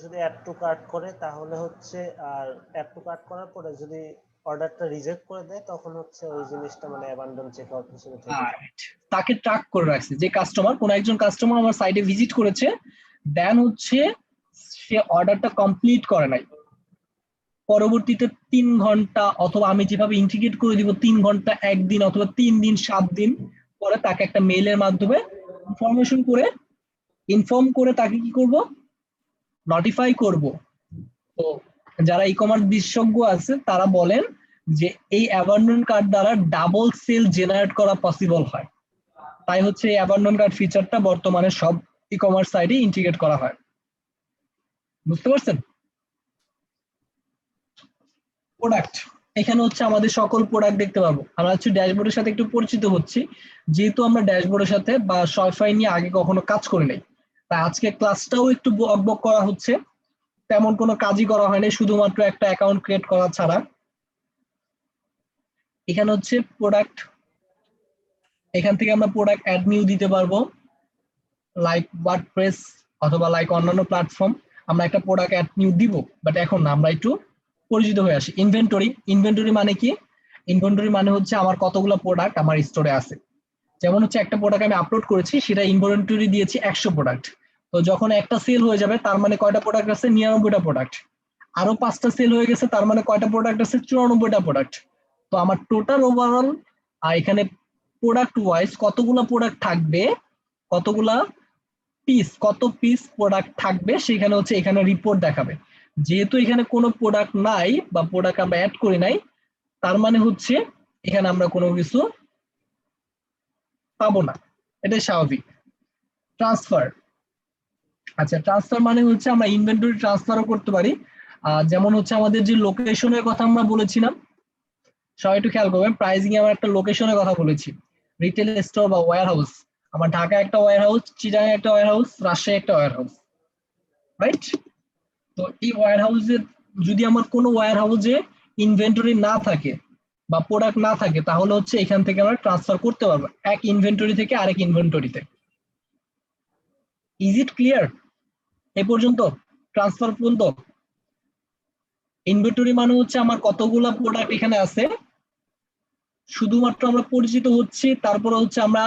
যদি অ্যাড টু কার্ট করে তাহলে হচ্ছে, আর অ্যাড টু কার্ট করার পরে যদি অর্ডারটা রিজেক্ট করে দেয়, তখন হচ্ছে ওই জিনিসটা মানে অ্যাবান্ডন চেকআউট হিসেবে থেকে যায়। তাকে ট্র্যাক করে রাখছে, যে কাস্টমার, কোন একজন কাস্টমার আমার সাইটে ভিজিট করেছে, দেন হচ্ছে সে অর্ডারটা কমপ্লিট করে নাই, পরবর্তীতে 3 ঘন্টা অথবা আমি যেভাবে ইন্টিগ্রেট করে দিব 3 ঘন্টা, 1 দিন অথবা 3 দিন, 7 দিন পরে তাকে একটা মেইলের মাধ্যমে ইনফর্ম করে তাকে কি করব, নোটিফাই করব। তো যারা ই কমার্স বিশেষজ্ঞ আছে তারা বলেন যে এই অ্যাবান্ডন কার্ড দ্বারা ডাবল সেল জেনারেট করা পসিবল হয়। তাই হচ্ছে এই অ্যাবান্ডন কার্ড ফিচারটা বর্তমানে সব ই কমার্স সাইটে ইন্টিগ্রেট করা হয়। বুঝতে পারছেন? প্রোডাক্ট, এখানে হচ্ছে আমাদের সকল প্রোডাক্ট দেখতে পাবো। আমরা হচ্ছে ড্যাশবোর্ডের সাথে একটু পরিচিত হচ্ছি, যেহেতু আমরা ড্যাশবোর্ডের সাথে বা শপিফাই নিয়ে আগে কখনো কাজ করি নাই, তাই আজকে ক্লাসটাও একটু বকবক করা হচ্ছে, তেমন কোনো কাজই করা হয়নি, শুধুমাত্র একটা অ্যাকাউন্ট ক্রিয়েট করা ছাড়া। এখানে হচ্ছে প্রোডাক্ট, এখান থেকে আমরা প্রোডাক্ট অ্যাড নিউ দিতে পারবো, লাইক ওয়ার্ডপ্রেস অথবা লাইক অন্যান্য প্ল্যাটফর্ম আমরা একটা প্রোডাক্ট অ্যাড নিউ দিব। বাট এখন না, আমরা একটু পরিচিত হয়ে আসি। ইনভেন্টরি, ইনভেন্টরি মানে কি? ইনভেন্টরি মানে হচ্ছে আমার কতগুলো প্রোডাক্ট আমার স্টোরে আছে। যেমন হচ্ছে একটা প্রোডাক্ট আমি আপলোড করেছি, সেটা ইনভেন্টরি দিয়েছি 100 প্রোডাক্ট। তো যখন একটা সেল হয়ে যাবে তার মানে কয়টা প্রোডাক্ট আছে? 99টা প্রোডাক্ট। আরো 5টা সেল হয়ে গেছে, তার মানে কয়টা প্রোডাক্ট আছে? 94টা প্রোডাক্ট। তো আমার টোটাল ওভারঅল এখানে প্রোডাক্ট ওয়াইজ কতগুলো প্রোডাক্ট থাকবে, কতগুলা পিস, কত পিস প্রোডাক্ট থাকবে, সেখানে হচ্ছে এখানে রিপোর্ট দেখাবে। যেহেতু এখানে কোনো প্রোডাক্ট নাই বা প্রোডাক্ট আমরা অ্যাড করি নাই, তার মানে হচ্ছে এখানে আমরা কোনো কিছু পাবো না, এটাই স্বাভাবিক। ট্রান্সফার, আচ্ছা ট্রান্সফার মানে হচ্ছে আমরা ইনভেন্টরি ট্রান্সফারও করতে পারি। যেমন হচ্ছে আমাদের যে লোকেশনের কথা আমরা বলেছিলাম, সবাই একটু খেয়াল করবেন, প্রাইজিং এ আমরা একটা লোকেশনের কথা বলেছি, রিটেল স্টোর বা ওয়্যার হাউস। আমার ঢাকায় একটা ওয়্যার হাউস, চিটাগাং একটা ওয়্যার হাউস, রাজশাহী একটা ওয়্যার হাউস, রাইট? তো এই ওয়্যার হাউসে যদি আমার কোনো ওয়্যার হাউসে ইনভেন্টরি না থাকে বা প্রোডাক্ট না থাকে, তাহলে হচ্ছে এখান থেকে আমরা ট্রান্সফার করতে পারবো এক ইনভেন্টরি থেকে আরেক ইনভেন্টরিতে। ইজ ইট ক্লিয়ার এ পর্যন্ত? ট্রান্সফার পর্যন্ত। ইনভেন্টরি মানে হচ্ছে আমার কতগুলা প্রোডাক্ট এখানে আছে, শুধুমাত্র আমরা পরিচিত হচ্ছি, তারপরে হচ্ছে আমরা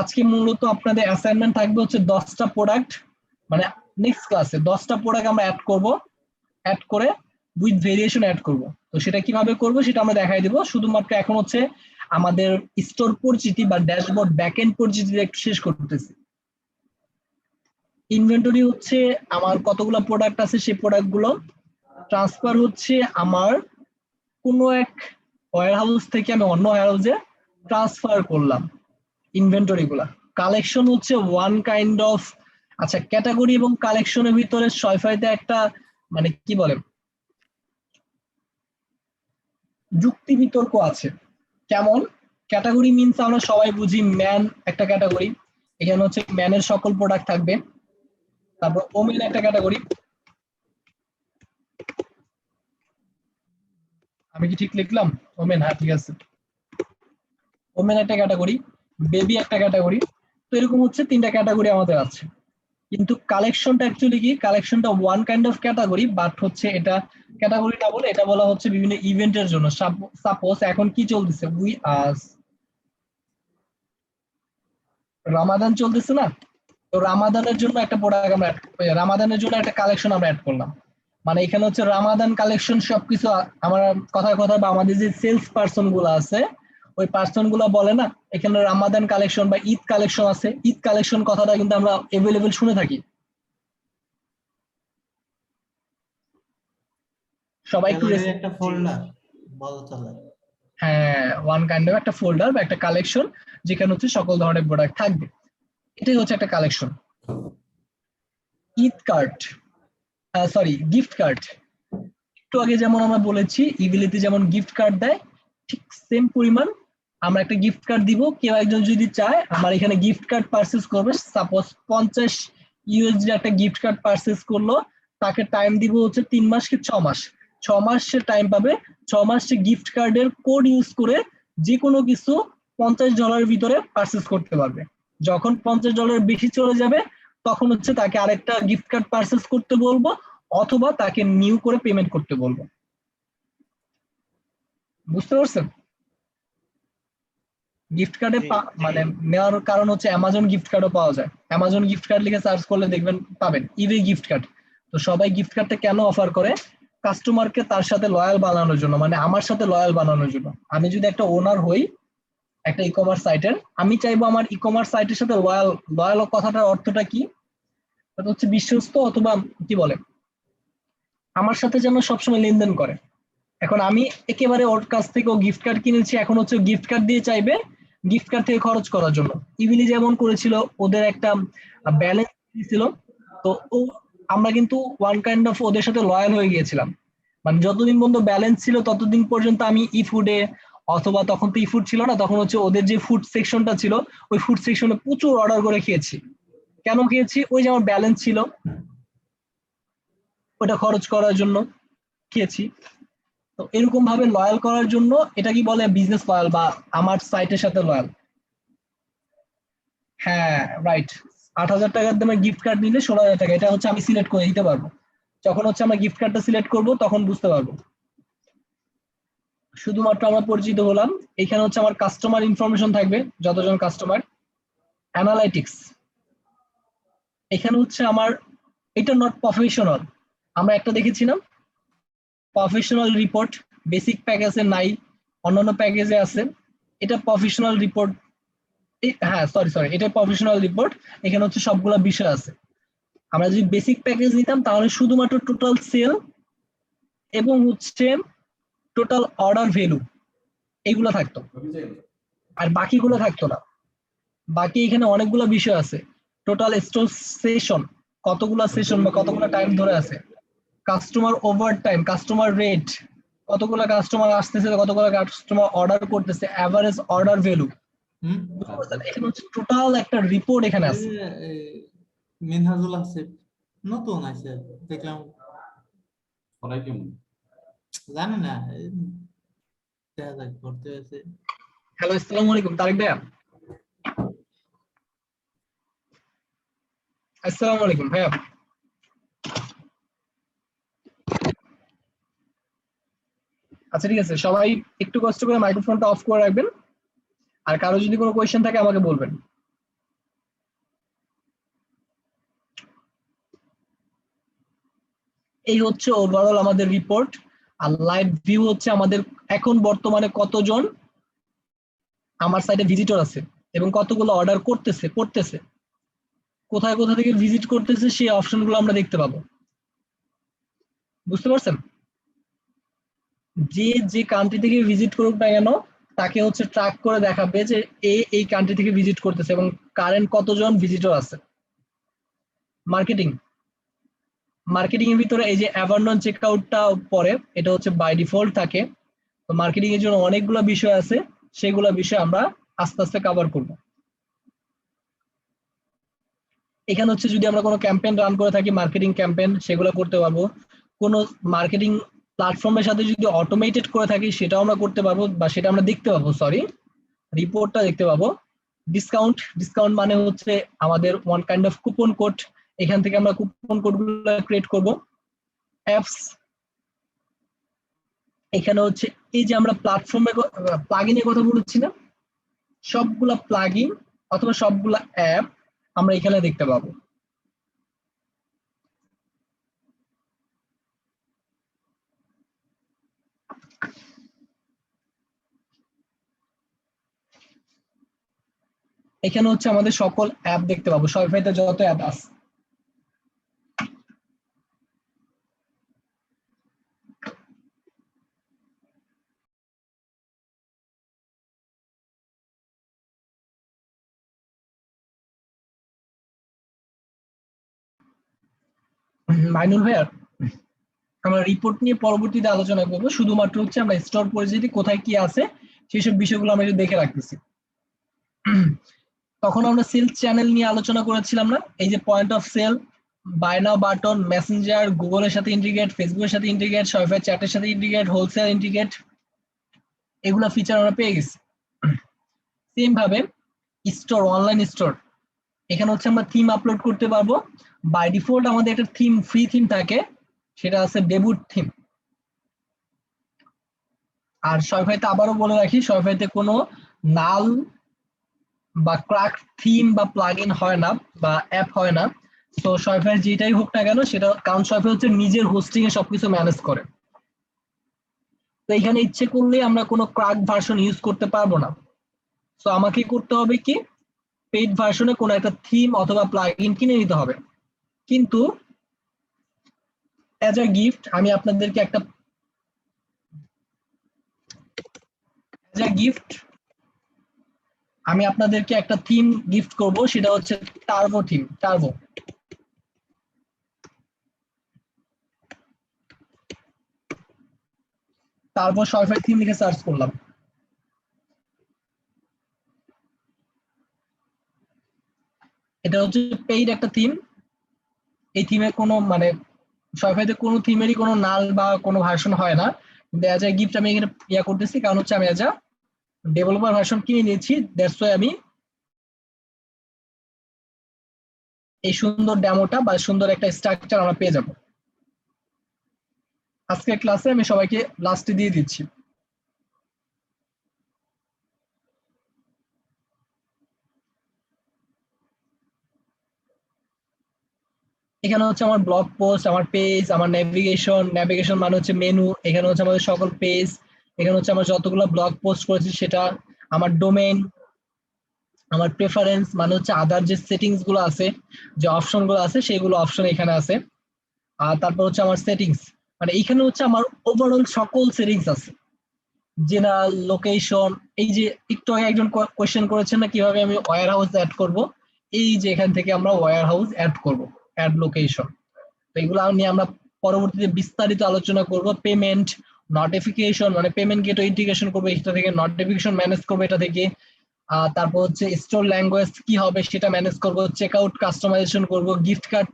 আজকে মূলত আপনাদের অ্যাসাইনমেন্ট থাকবে হচ্ছে 10টা প্রোডাক্ট, মানে নেক্সট ক্লাসে 10টা প্রোডাক্ট আমরা অ্যাড করব, অ্যাড করে উইথ ভেরিয়েশন অ্যাড করব। তো সেটা কিভাবে করব সেটা আমরা দেখাই দিব। শুধুমাত্র এখন হচ্ছে আমাদের স্টোর পরিচিতি বা ড্যাশবোর্ড ব্যাকএন্ড পরিচিতি একটু শেষ করতেছি। ইনভেন্টরি হচ্ছে আমার কতগুলো প্রোডাক্ট আছে, সেই প্রোডাক্ট গুলো ট্রান্সফার হচ্ছে আমার কোনো এক ওয়্যারহাউস থেকে আমি অন্য ওয়্যারহাউসে ট্রান্সফার করলাম ইনভেন্টরি গুলা। কালেকশন হচ্ছে ওয়ান কাইন্ড অফ, আচ্ছা ক্যাটাগরি এবং কালেকশনের ভিতরে সয়ফাইতে একটা মানে কি বলে যুক্তি বিতর্ক আছে। কেমন? ক্যাটাগরি মিনস আমরা সবাই বুঝি ম্যান একটা ক্যাটাগরি, এখানে হচ্ছে ম্যানের সকল প্রোডাক্ট থাকবে। তারপর ওমেন একটা ক্যাটাগরি, আমি কি ঠিক লিখলাম? ওমেন, হ্যাঁ ঠিক আছে, ওমেন একটা ক্যাটাগরি, বেবি একটা ক্যাটাগরি। তো এরকম হচ্ছে 3টা ক্যাটাগরি আমাদের আছে। কিন্তু কালেকশনটা অ্যাকচুয়ালি কি, কালেকশনটা one kind of category, but হচ্ছে এটা ক্যাটাগরি না বলে এটা বলা হচ্ছে বিভিন্ন ইভেন্টের জন্য। সাপোজ এখন কি চলতেছে, রামাদান চলতেছে না, তো রামাদানের জন্য একটা প্রোডাক্ট আমরা রামাদানের জন্য একটা কালেকশন আমরা অ্যাড করলাম। মানে এখানে হচ্ছে রামাদান কালেকশন সবকিছু আমার কথায় কথা বা আমাদের যে সেলস পার্সন গুলো আছে ওই পার্সন গুলো বলে না এখানে রামাদান কালেকশন বা ঈদ কালেকশন আছে, ঈদ কালেকশন কথাটা কিন্তু আমরা এভেলেবেল শুনে থাকি। সবাই একটু একটা ফোল্ডার বলা চলে। হ্যাঁ, ওয়ান কাইন্ড অফ একটা ফোল্ডার বা একটা কালেকশন যেখানে হচ্ছে সকল ধরনের প্রোডাক্ট থাকবে, এটাই হচ্ছে একটা collection. Eid card, sorry gift card, একটু আগে যেমন আমরা বলেছি ইভিলিতে যেমন গিফট কার্ড দেয়, ঠিক সেম পরিমাণ আমরা একটা গিফট কার্ড দিব। কেউ একজন যদি চায় আমার এখানে গিফট কার্ড পারচেজ করবে, সাপোজ 50 ইউএসডি একটা গিফট কার্ড পারচেজ করলো, তাকে টাইম দিব হচ্ছে 3 মাস কি 6 মাস। 6 মাস সে টাইম পাবে, 6 মাস সে গিফট কার্ডের কোড ইউজ করে যে কোনো কিছু $50 ভিতরে পারচেজ করতে পারবে। যখন $50 বেশি চলে যাবে তখন হচ্ছে তাকে আরেকটা গিফট কার্ড পারচেজ করতে বলবো, অথবা তাকে নিউ করে পেমেন্ট করতে বলবো। বুঝতে পারছেন? গিফট কার্ডে মানে নেওয়ার কারণ হচ্ছে অ্যামাজন গিফট কার্ডও পাওয়া যায়, অ্যামাজন গিফট কার্ড লিখে সার্চ করলে দেখবেন পাবেন ইবে গিফট কার্ড। তো সবাই গিফট কার্ডটা কেন অফার করে? কাস্টমারকে তার সাথে লয়াল বানানোর জন্য, মানে আমার সাথে লয়াল বানানোর জন্য। আমি যদি একটা ওনার হই একটা ই কমার্স সাইটের, আমি চাইবো আমার ই কমার্স সাইটের সাথে লয়াল। লয়াল কথাটার অর্থটা কি? এটা হচ্ছে বিশ্বস্ত, অথবা কি বলে আমার সাথে যেন সবসময় লেনদেন করে। এখন আমি একেবারে ওর কাছ থেকে গিফট কার্ড কিনেছি, এখন হচ্ছে গিফট কার্ড দিয়ে চাইবে গিফট কার্ড থেকে খরচ করার জন্য। ইভিলি যেমন করেছিল, ওদের একটা ব্যালেন্স ছিল, তো ও আমরা কিন্তু ওয়ান কাইন্ড অফ ওদের সাথে লয়াল হয়ে গিয়েছিলাম। মানে যতদিন পর্যন্ত ব্যালেন্স ছিল ততদিন পর্যন্ত আমি ই ফুডে, অথবা তখন তো ই ফুড ছিল না, তখন হচ্ছে ওদের যে ফুড সেকশনটা ছিল ওই ফুড সেকশনে প্রচুর অর্ডার করে খেয়েছি। কেন খেয়েছি? ওই যে আমার ব্যালেন্স ছিল, ওটা খরচ করার জন্য খেয়েছি। তো এরকম ভাবে লয়াল করার জন্য এটা কি বলে বিজনেস লয়াল বা আমার সাইটের সাথে লয়াল। হ্যাঁ রাইট, 8,000 টাকার দামে গিফট কার্ড নিলে 16,000 টাকা, এটা হচ্ছে আমি সিলেক্ট করে দিতে পারবো। যখন হচ্ছে আমরা গিফট কার্ডটা সিলেক্ট করব তখন বুঝতে পারবো। শুধুমাত্র আমরা পরিচিত হলাম। এখানে হচ্ছে আমার কাস্টমার ইনফরমেশন থাকবে, যতজন কাস্টমার। অ্যানালাইটিক্স, এখানে হচ্ছে আমার এটা নট প্রফেশনাল, আমরা একটা দেখেছিলাম প্রফেশনাল রিপোর্ট, বেসিক প্যাকেজে নাই, অন্যান্য প্যাকেজে আছে। এটা প্রফেশনাল রিপোর্ট, হ্যাঁ সরি এটা প্রফেশনাল রিপোর্ট। এখানে হচ্ছে সবগুলা বিষয় আছে। আমরা যদি বেসিক প্যাকেজ নিতাম তাহলে শুধুমাত্র টোটাল সেল এবং হচ্ছে টোটাল অর্ডার ভ্যালু এইগুলো থাকতো, আর বাকিগুলো থাকতো না। বাকি এখানে অনেকগুলো বিষয় আছে, টোটাল স্টোর সেশন, কতগুলা সেশন বা কতগুলো টাইম ধরে আছে, customer over time, customer rate, কতগুলো কাস্টমার আসতেছে, কতগুলো কাস্টমার অর্ডার করতেছে, এভারেজ অর্ডার ভ্যালু। এখানে হচ্ছে টোটাল একটা রিপোর্ট এখানে আছে। মিনহাজুল আসিফ নতুন আছে দেখলাম, জানি না দেখা যাক করতে আছে। হ্যালো, আসসালামু আলাইকুম তারেক ভাইয়া। আসসালামু আলাইকুম ভাইয়া। আচ্ছা ঠিক আছে, সবাই একটু কষ্ট করে মাইক্রোফোনটা অফ করে রাখবেন, আর কারো যদি কোনো কোয়েশ্চেন থাকে আমাকে বলবেন। এই হচ্ছে ওভারঅল আমাদের রিপোর্ট। আর লাইভ ভিউ হচ্ছে আমাদের এখন বর্তমানে কতজন আমার সাইটে ভিজিটর আছে এবং কতগুলো অর্ডার করতেছে, কোথায় কোথা থেকে ভিজিট করতেছে সেই অপশনগুলো আমরা দেখতে পাবো। বুঝতে পারছেন? যে যে কান্ট্রি থেকে ভিজিট করুক না কেন তাকে হচ্ছে ট্র্যাক করে দেখাবে যে এই কান্ট্রি থেকে ভিজিট করতেছে এবং কারেন্ট কতজন ভিজিটর আছে। মার্কেটিং এর ভিতরে এই যে অ্যাবান্ডন চেকআউটটা পরে, এটা হচ্ছে বাই ডিফল্ট থাকে। তো মার্কেটিং এর জন্য অনেকগুলো বিষয় আছে, সেগুলো বিষয় আমরা আস্তে আস্তে কভার করব। এখানে হচ্ছে যদি আমরা কোনো ক্যাম্পেইন রান করে থাকি, মার্কেটিং ক্যাম্পেইন, সেগুলো করতে পারবো। কোনো মার্কেটিং প্ল্যাটফর্মের সাথে যদি অটোমেটেড করে থাকি সেটাও আমরা করতে পারবো, বা সেটা আমরা দেখতে পাবো, রিপোর্টটা দেখতে পাবো। ডিসকাউন্ট মানে হচ্ছে আমাদের one kind of coupon code, এখান থেকে আমরা কুপন কোডগুলো ক্রিয়েট করব। অ্যাপস, এখানে হচ্ছে এই যে আমরা প্ল্যাটফর্মে প্লাগইনের কথা বলেছি না, সবগুলা প্লাগইন অথবা সবগুলা অ্যাপ আমরা এখানে দেখতে পাবো। এখানে হচ্ছে আমাদের সকল অ্যাপ দেখতে পাবো, শপিফাইতে যত অ্যাপ আছে। মাইনুল ভাইয়া, আমরা রিপোর্ট নিয়ে পরবর্তীতে আলোচনা করবো, শুধুমাত্র হচ্ছে আমরা স্টোর পরিচিতি কোথায় কি আছে সেসব বিষয়গুলো আমরা একটু দেখে রাখতেছি। তখন আমরা সেলস চ্যানেল নিয়ে আলোচনা করেছিলাম না, এই যে point of sale, buy now button, messenger, গুগলের সাথে ইন্টিগ্রেট, ফেসবুকের সাথে ইন্টিগ্রেট, শপিফাই চ্যাটের সাথে ইন্টিগ্রেট, হোলসেল ইন্টিগ্রেট, এগুলা ফিচার আমরা পেয়ে গেছি। সেম ভাবে স্টোর, অনলাইন স্টোর, এখানে হচ্ছে আমরা থিম আপলোড করতে পারবো। বাই ডিফল্ট আমাদের একটা থিম, ফ্রি থিম থাকে, সেটা আছে ডেবুট থিম। আর শপিফাইতে আবারও বলে রাখি, শপিফাইতে কোনো নাল বা ক্র্যাক থিম বা প্লাগইন হয় না বা অ্যাপ হয় না। তো শপিফাই যেটাই হোক না কেন সেটা, কারণ শপিফাই হচ্ছে নিজের হোস্টিং এ সবকিছু ম্যানেজ করে। তো এখানে ইচ্ছে করলে আমরা কোনো ক্র্যাক ভার্সন ইউজ করতে পারবো না। তো আমাকে করতে হবে কি, পেইড ভার্সনে কোনো একটা থিম অথবা প্লাগইন কিনে নিতে হবে। কিন্তু অ্যাজ আ গিফট আমি আপনাদেরকে একটা থিম গিফট করব, সেটা হচ্ছে turbo theme. Turbo Shopify theme লিখে সার্চ করলাম। এটা হচ্ছে পেইড একটা থিম। এই থিমে কোনো মানে শপিফাইতে কোনো থিমেরই কোনো নাল বা কোনো ভার্সন হয় না। অ্যাজ আ গিফট আমি এখানে করতেছি, কারণ হচ্ছে আমি অ্যাজ আ ডেভেলপার ভার্সন কিনে নিয়েছি, দ্যাটস ওয়াই আমি এই সুন্দর ডেমোটা বা সুন্দর একটা স্ট্রাকচার আমরা পেয়ে যাব। আজকের ক্লাসে আমি সবাইকে লাস্টে দিয়ে দিচ্ছি। এখানে হচ্ছে আমার ব্লগ পোস্ট, আমার পেজ, আমার নেভিগেশন মানে হচ্ছে মেনু, এখানে হচ্ছে আমাদের সকল পেজ, এখানে হচ্ছে আমরা যতগুলো ব্লগ পোস্ট করেছি সেটা, আমার ডোমেইন, আমার প্রেফারেন্স মানে হচ্ছে আদার যে সেটিংস গুলো আছে, যে অপশন গুলো আছে সেগুলো অপশন এখানে আছে। আর তারপর হচ্ছে আমার সেটিংস, মানে এখানে হচ্ছে আমার ওভারঅল সকল সেটিংস আছে, জেনারেল, লোকেশন। এই যে একটু আগে একজন কোয়েশ্চেন করেছেন না কিভাবে আমি ওয়্যার হাউস অ্যাড করব, এই যে এখান থেকে আমরা ওয়্যার হাউস অ্যাড করব, অ্যাড লোকেশন। তো এগুলো নিয়ে আমরা পরবর্তীতে বিস্তারিত আলোচনা করব। পেমেন্ট, নোটিফিকেশন, মানে পেমেন্ট গেটওয়ে ইন্টিগ্রেশন করবো এটা থেকে, নোটিফিকেশন ম্যানেজ করবো এটা থেকে। তারপর হচ্ছে স্টোর ল্যাঙ্গুয়েজ কি হবে সেটা ম্যানেজ করব, চেকআউট কাস্টমাইজেশন করব, গিফট কার্ড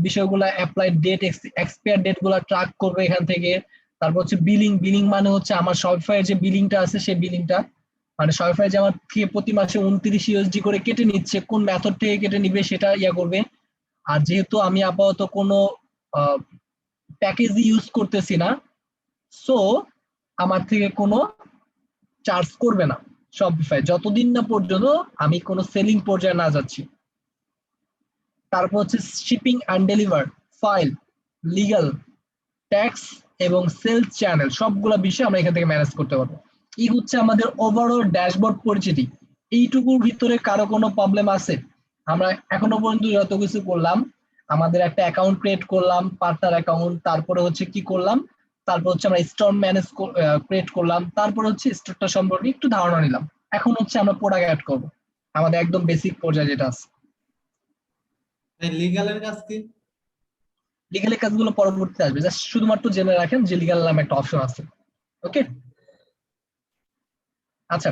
বিষয়গুলো, অ্যাপ্লাই ডেট, এক্সপায়ার ডেট গুলা ট্র্যাক করবো এখান থেকে। তারপর হচ্ছে বিলিং মানে হচ্ছে আমার শপিফাই যে বিলিংটা আছে সেই বিলিংটা, মানে শপিফাই যে আমার থেকে প্রতি মাসে 29 USD করে কেটে নিচ্ছে, কোন মেথড থেকে কেটে নিবে সেটা করবে। আর যেহেতু আমি আপাতত কোনো প্যাকেজ ইউজ করতেছি না, সো আমার থেকে কোনো চার্জ করবে না শপিফাই, যতদিন না পর্যন্ত আমি কোনো সেলিং পর্যায়ে না যাচ্ছি। তারপর হচ্ছে shipping and deliver, file, legal, tax এবং সেলস চ্যানেল, সবগুলো বিষয় আমরা এখান থেকে ম্যানেজ করতে পারবো। এই হচ্ছে আমাদের ওভারঅল ড্যাশবোর্ড পরিচিতি। এইটুকুর ভিতরে কারো কোনো প্রবলেম আছে? আমরা এখনো পর্যন্ত যত কিছু করলাম, আমাদের একটা অ্যাকাউন্ট ক্রিয়েট করলাম, পার্টনার অ্যাকাউন্ট, তারপরে হচ্ছে কি করলাম, তারপর হচ্ছে আমরা স্টোর ম্যানেজ ক্রিয়েট করলাম, তারপরে হচ্ছে স্টোরটা সম্পর্কে একটু ধারণা নিলাম। এখন হচ্ছে আমরা প্রোডাক্ট অ্যাড করব, আমাদের একদম বেসিক পর্যায়ে যেটা আছে। এই লিগ্যালের কাজ কি? লিগ্যালের কাজগুলো পরবর্তীতে আসবে, জাস্ট শুধুমাত্র জেনে রাখেন যে লিগ্যাল নামে একটা অপশন আছে। ওকে, আচ্ছা,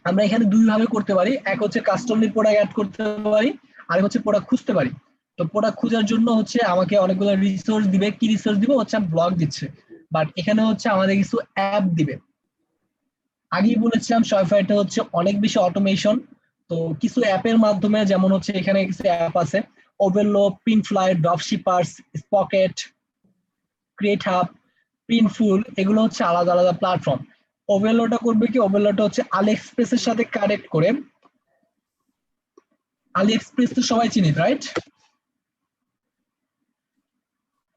আমরা এখানে দুই ভাবে করতে পারি। এক হচ্ছে কাস্টমলি প্রোডাক্ট অ্যাড করতে পারি, আর হচ্ছে প্রোডাক্ট খুঁজতে পারি। তো প্রোডাক্ট খোঁজার জন্য হচ্ছে আমাকে অনেকগুলো রিসোর্স দিবে। কি রিসোর্স দিবে? হচ্ছে ব্লগ দিচ্ছে, বাট এখানে হচ্ছে আমাদের কিছু অ্যাপ দিবে। আগেই বলেছিলাম শপিফাইটা হচ্ছে অনেক বেশি অটোমেশন। তো কিছু অ্যাপের মাধ্যমে, যেমন হচ্ছে এখানে কিছু অ্যাপ আছে, ওভারলো, প্রিন্টফ্লাই, ড্রপশিপার্স, স্পকেট, ক্রিয়েট হাব, প্রিন্টফুল, এগুলো হচ্ছে আলাদা আলাদা প্ল্যাটফর্ম। ওভারলোটা করবে কি? ওভারলোটা হচ্ছে আলি এক্সপ্রেসের সাথে কানেক্ট করে। আলি এক্সপ্রেস তো সবাই চিনি, রাইট?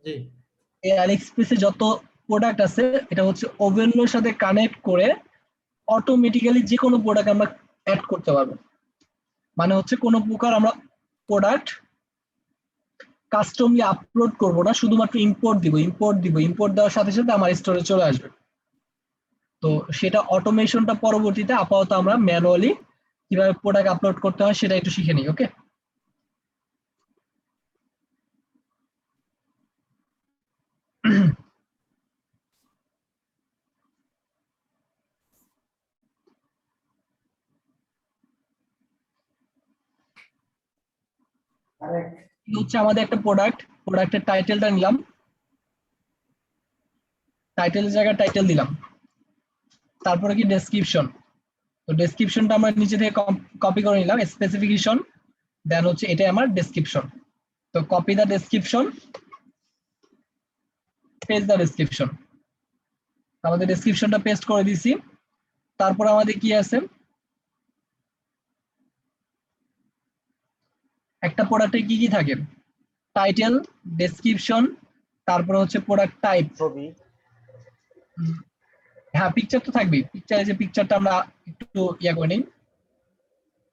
জি। এই আলি এক্সপ্রেসে যত প্রোডাক্ট আছে, এটা হচ্ছে ওভারলোর সাথে কানেক্ট করে অটোমেটিক্যালি যে কোনো প্রোডাক্ট আমরা অ্যাড করতে পারবো। মানে হচ্ছে কোনো প্রকার আমরা প্রোডাক্ট কাস্টমলি আপলোড করব না, শুধুমাত্র ইম্পোর্ট দিব। ইম্পোর্ট দেওয়ার সাথে সাথে আমার স্টোরে চলে আসবে। তো সেটা অটোমেশনটা পরবর্তীতে, আপাতত আমরা ম্যানুয়ালি কিভাবে প্রোডাক্ট আপলোড করতে হয় সেটা একটু শিখে নিই। ওকে, হচ্ছে আমাদের একটা প্রোডাক্টের টাইটেলটা নিলাম, টাইটেলের জায়গায় টাইটেল দিলাম, তারপরে কি ডেসক্রিপশন। তো ডেসক্রিপশনটা আমরা নিচে থেকে কপি করে নিলাম, স্পেসিফিকেশন, দেন হচ্ছে এটা আমার ডেসক্রিপশন। তো কপি দা ডেসক্রিপশন, পেস্ট দা ডেসক্রিপশন। আমাদের ডেসক্রিপশনটা পেস্ট করে দিছি। তারপর আমাদের কি আছে, একটা প্রোডাক্টে কি কি থাকে? টাইটেল, ডেসক্রিপশন, তারপর হচ্ছে প্রোডাক্ট টাইপ, ছবি। হ্যাঁ, পিকচার তো থাকবেই। পিকচারে যে পিকচারটা আমরা একটু ইয়া করে নিই।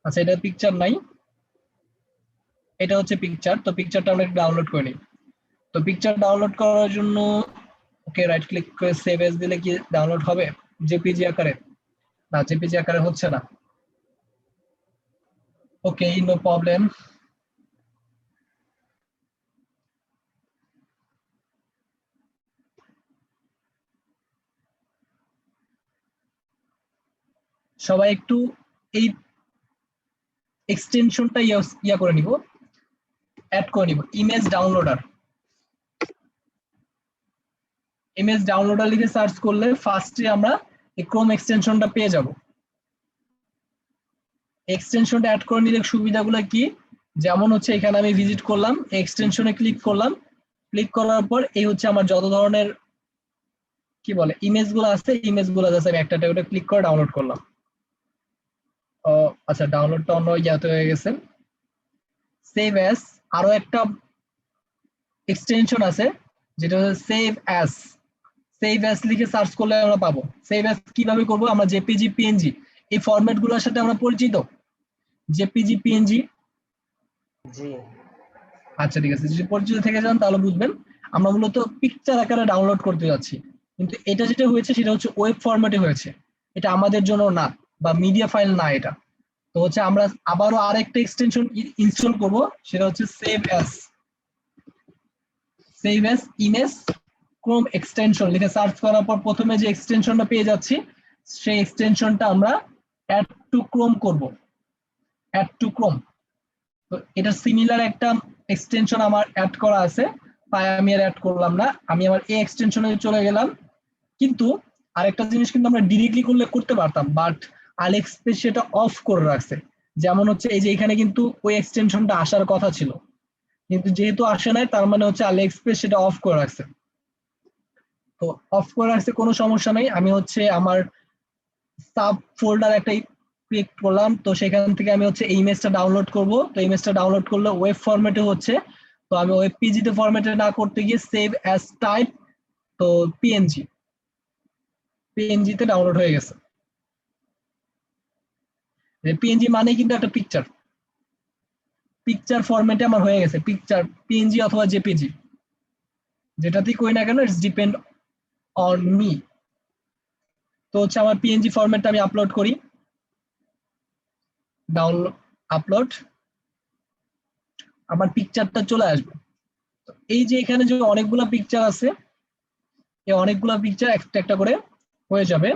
আচ্ছা, এটা পিকচার নাই, এটা হচ্ছে পিকচার। তো পিকচারটা আমরা ডাউনলোড করে নিই। তো পিকচার ডাউনলোড করার জন্য ওকে রাইট ক্লিক করে সেভ এজ দিলে কি ডাউনলোড হবে? জেপিজি আকারে? না, জেপিজি আকারে হচ্ছে না। ওকে, নো প্রবলেম। সবাই একটু এই এক্সটেনশনটা ইয়া করে নিব, অ্যাড করে নিব। ইমেজ ডাউনলোডার লিখে সার্চ করলে ফার্স্টে আমরা এই ক্রোম এক্সটেনশনটা পেয়ে যাব। এক্সটেনশনটা অ্যাড করে নিলে সুবিধাগুলো কি? যেমন হচ্ছে এখানে আমি ভিজিট করলাম, এক্সটেনশনে ক্লিক করলাম, ক্লিক করার পর এই হচ্ছে আমার যত ধরনের কি বলে ইমেজগুলো আছে, ইমেজগুলো জাস্ট আমি একটা ক্লিক করে ডাউনলোড করলাম। ও আচ্ছা, ডাউনলোডটা অন্য ইয়াতে হয়ে গেছে। সেভ অ্যাজ, আরো একটা এক্সটেনশন আছে যেটা হচ্ছে সেভ অ্যাজ লিখে সার্চ করলে আমরা পাবো। সেভ অ্যাজ কিভাবে করব? আমরা জেপিজি, পিএনজি এই ফরম্যাট গুলোর সাথে আমরা পরিচিত। জেপিজি, পিএনজি, জি। আচ্ছা ঠিক আছে, যদি পরিচিত থেকে যান তাহলে বুঝবেন। আমরা মূলত পিকচার আকারে ডাউনলোড করতে যাচ্ছি, কিন্তু এটা যেটা হয়েছে সেটা হচ্ছে ওয়েব ফরম্যাটে হয়েছে। এটা আমাদের জন্য না, বা মিডিয়া ফাইল না এটা। তো হচ্ছে আমরা আবারও আরেকটা এক্সটেনশন ইনস্টল করব, সেটা হচ্ছে save as image Chrome extension লিখে সার্চ করার পর প্রথমে যে এক্সটেনশনটা পেয়ে যাচ্ছি, সেই এক্সটেনশনটা আমরা অ্যাড টু ক্রোম করব। অ্যাড টু ক্রোম, তো এটা সিমিলার একটা এক্সটেনশন আমার অ্যাড করা আছে, তাই আমি আর অ্যাড করলাম না। আমি আমার এই এক্সটেনশনে চলে গেলাম। কিন্তু আরেকটা জিনিস কিন্তু আমরা ডিরেক্টলি করলে করতে পারতাম, বাট আলিএক্সপ্রেস সেটা অফ করে রাখছে। যেমন হচ্ছে এই যে এখানে কিন্তু ওই এক্সটেনশনটা আসার কথা ছিল, কিন্তু যেহেতু আসে নাই, তার মানে হচ্ছে আলিএক্সপ্রেস সেটা অফ করে রাখছে। তো অফ করে রাখছে কোনো সমস্যা নেই। আমি হচ্ছে আমার সাব ফোল্ডার একটা ক্লিক করলাম, তো সেখান থেকে আমি হচ্ছে এই ইমেজটা ডাউনলোড করব। তো ইমেজটা ডাউনলোড করলে ওয়েব ফরম্যাটে হচ্ছে, তো আমি ওয়েব পিজিতে ফরম্যাটে না করতে গিয়ে সেভ অ্যাজ টাইপ, তো পিএনজিতে ডাউনলোড হয়ে গেছে। পিএনজি মানে কিন্তু একটা পিকচার ফরম্যাটে আমার হয়ে গেছে, পিকচার পিএনজি অথবা জেপিজি যেটাতেই করি না কেন, ইটস ডিপেন্ড অন মি। তো হচ্ছে আমার পিএনজি ফরম্যাটটা আমি আপলোড করি, ডাউনলোড আপলোড, আমার পিকচারটা চলে আসবে। তো এই যে এখানে যে অনেকগুলা পিকচার আছে, এই অনেকগুলা পিকচার একটা একটা করে হয়ে যাবে।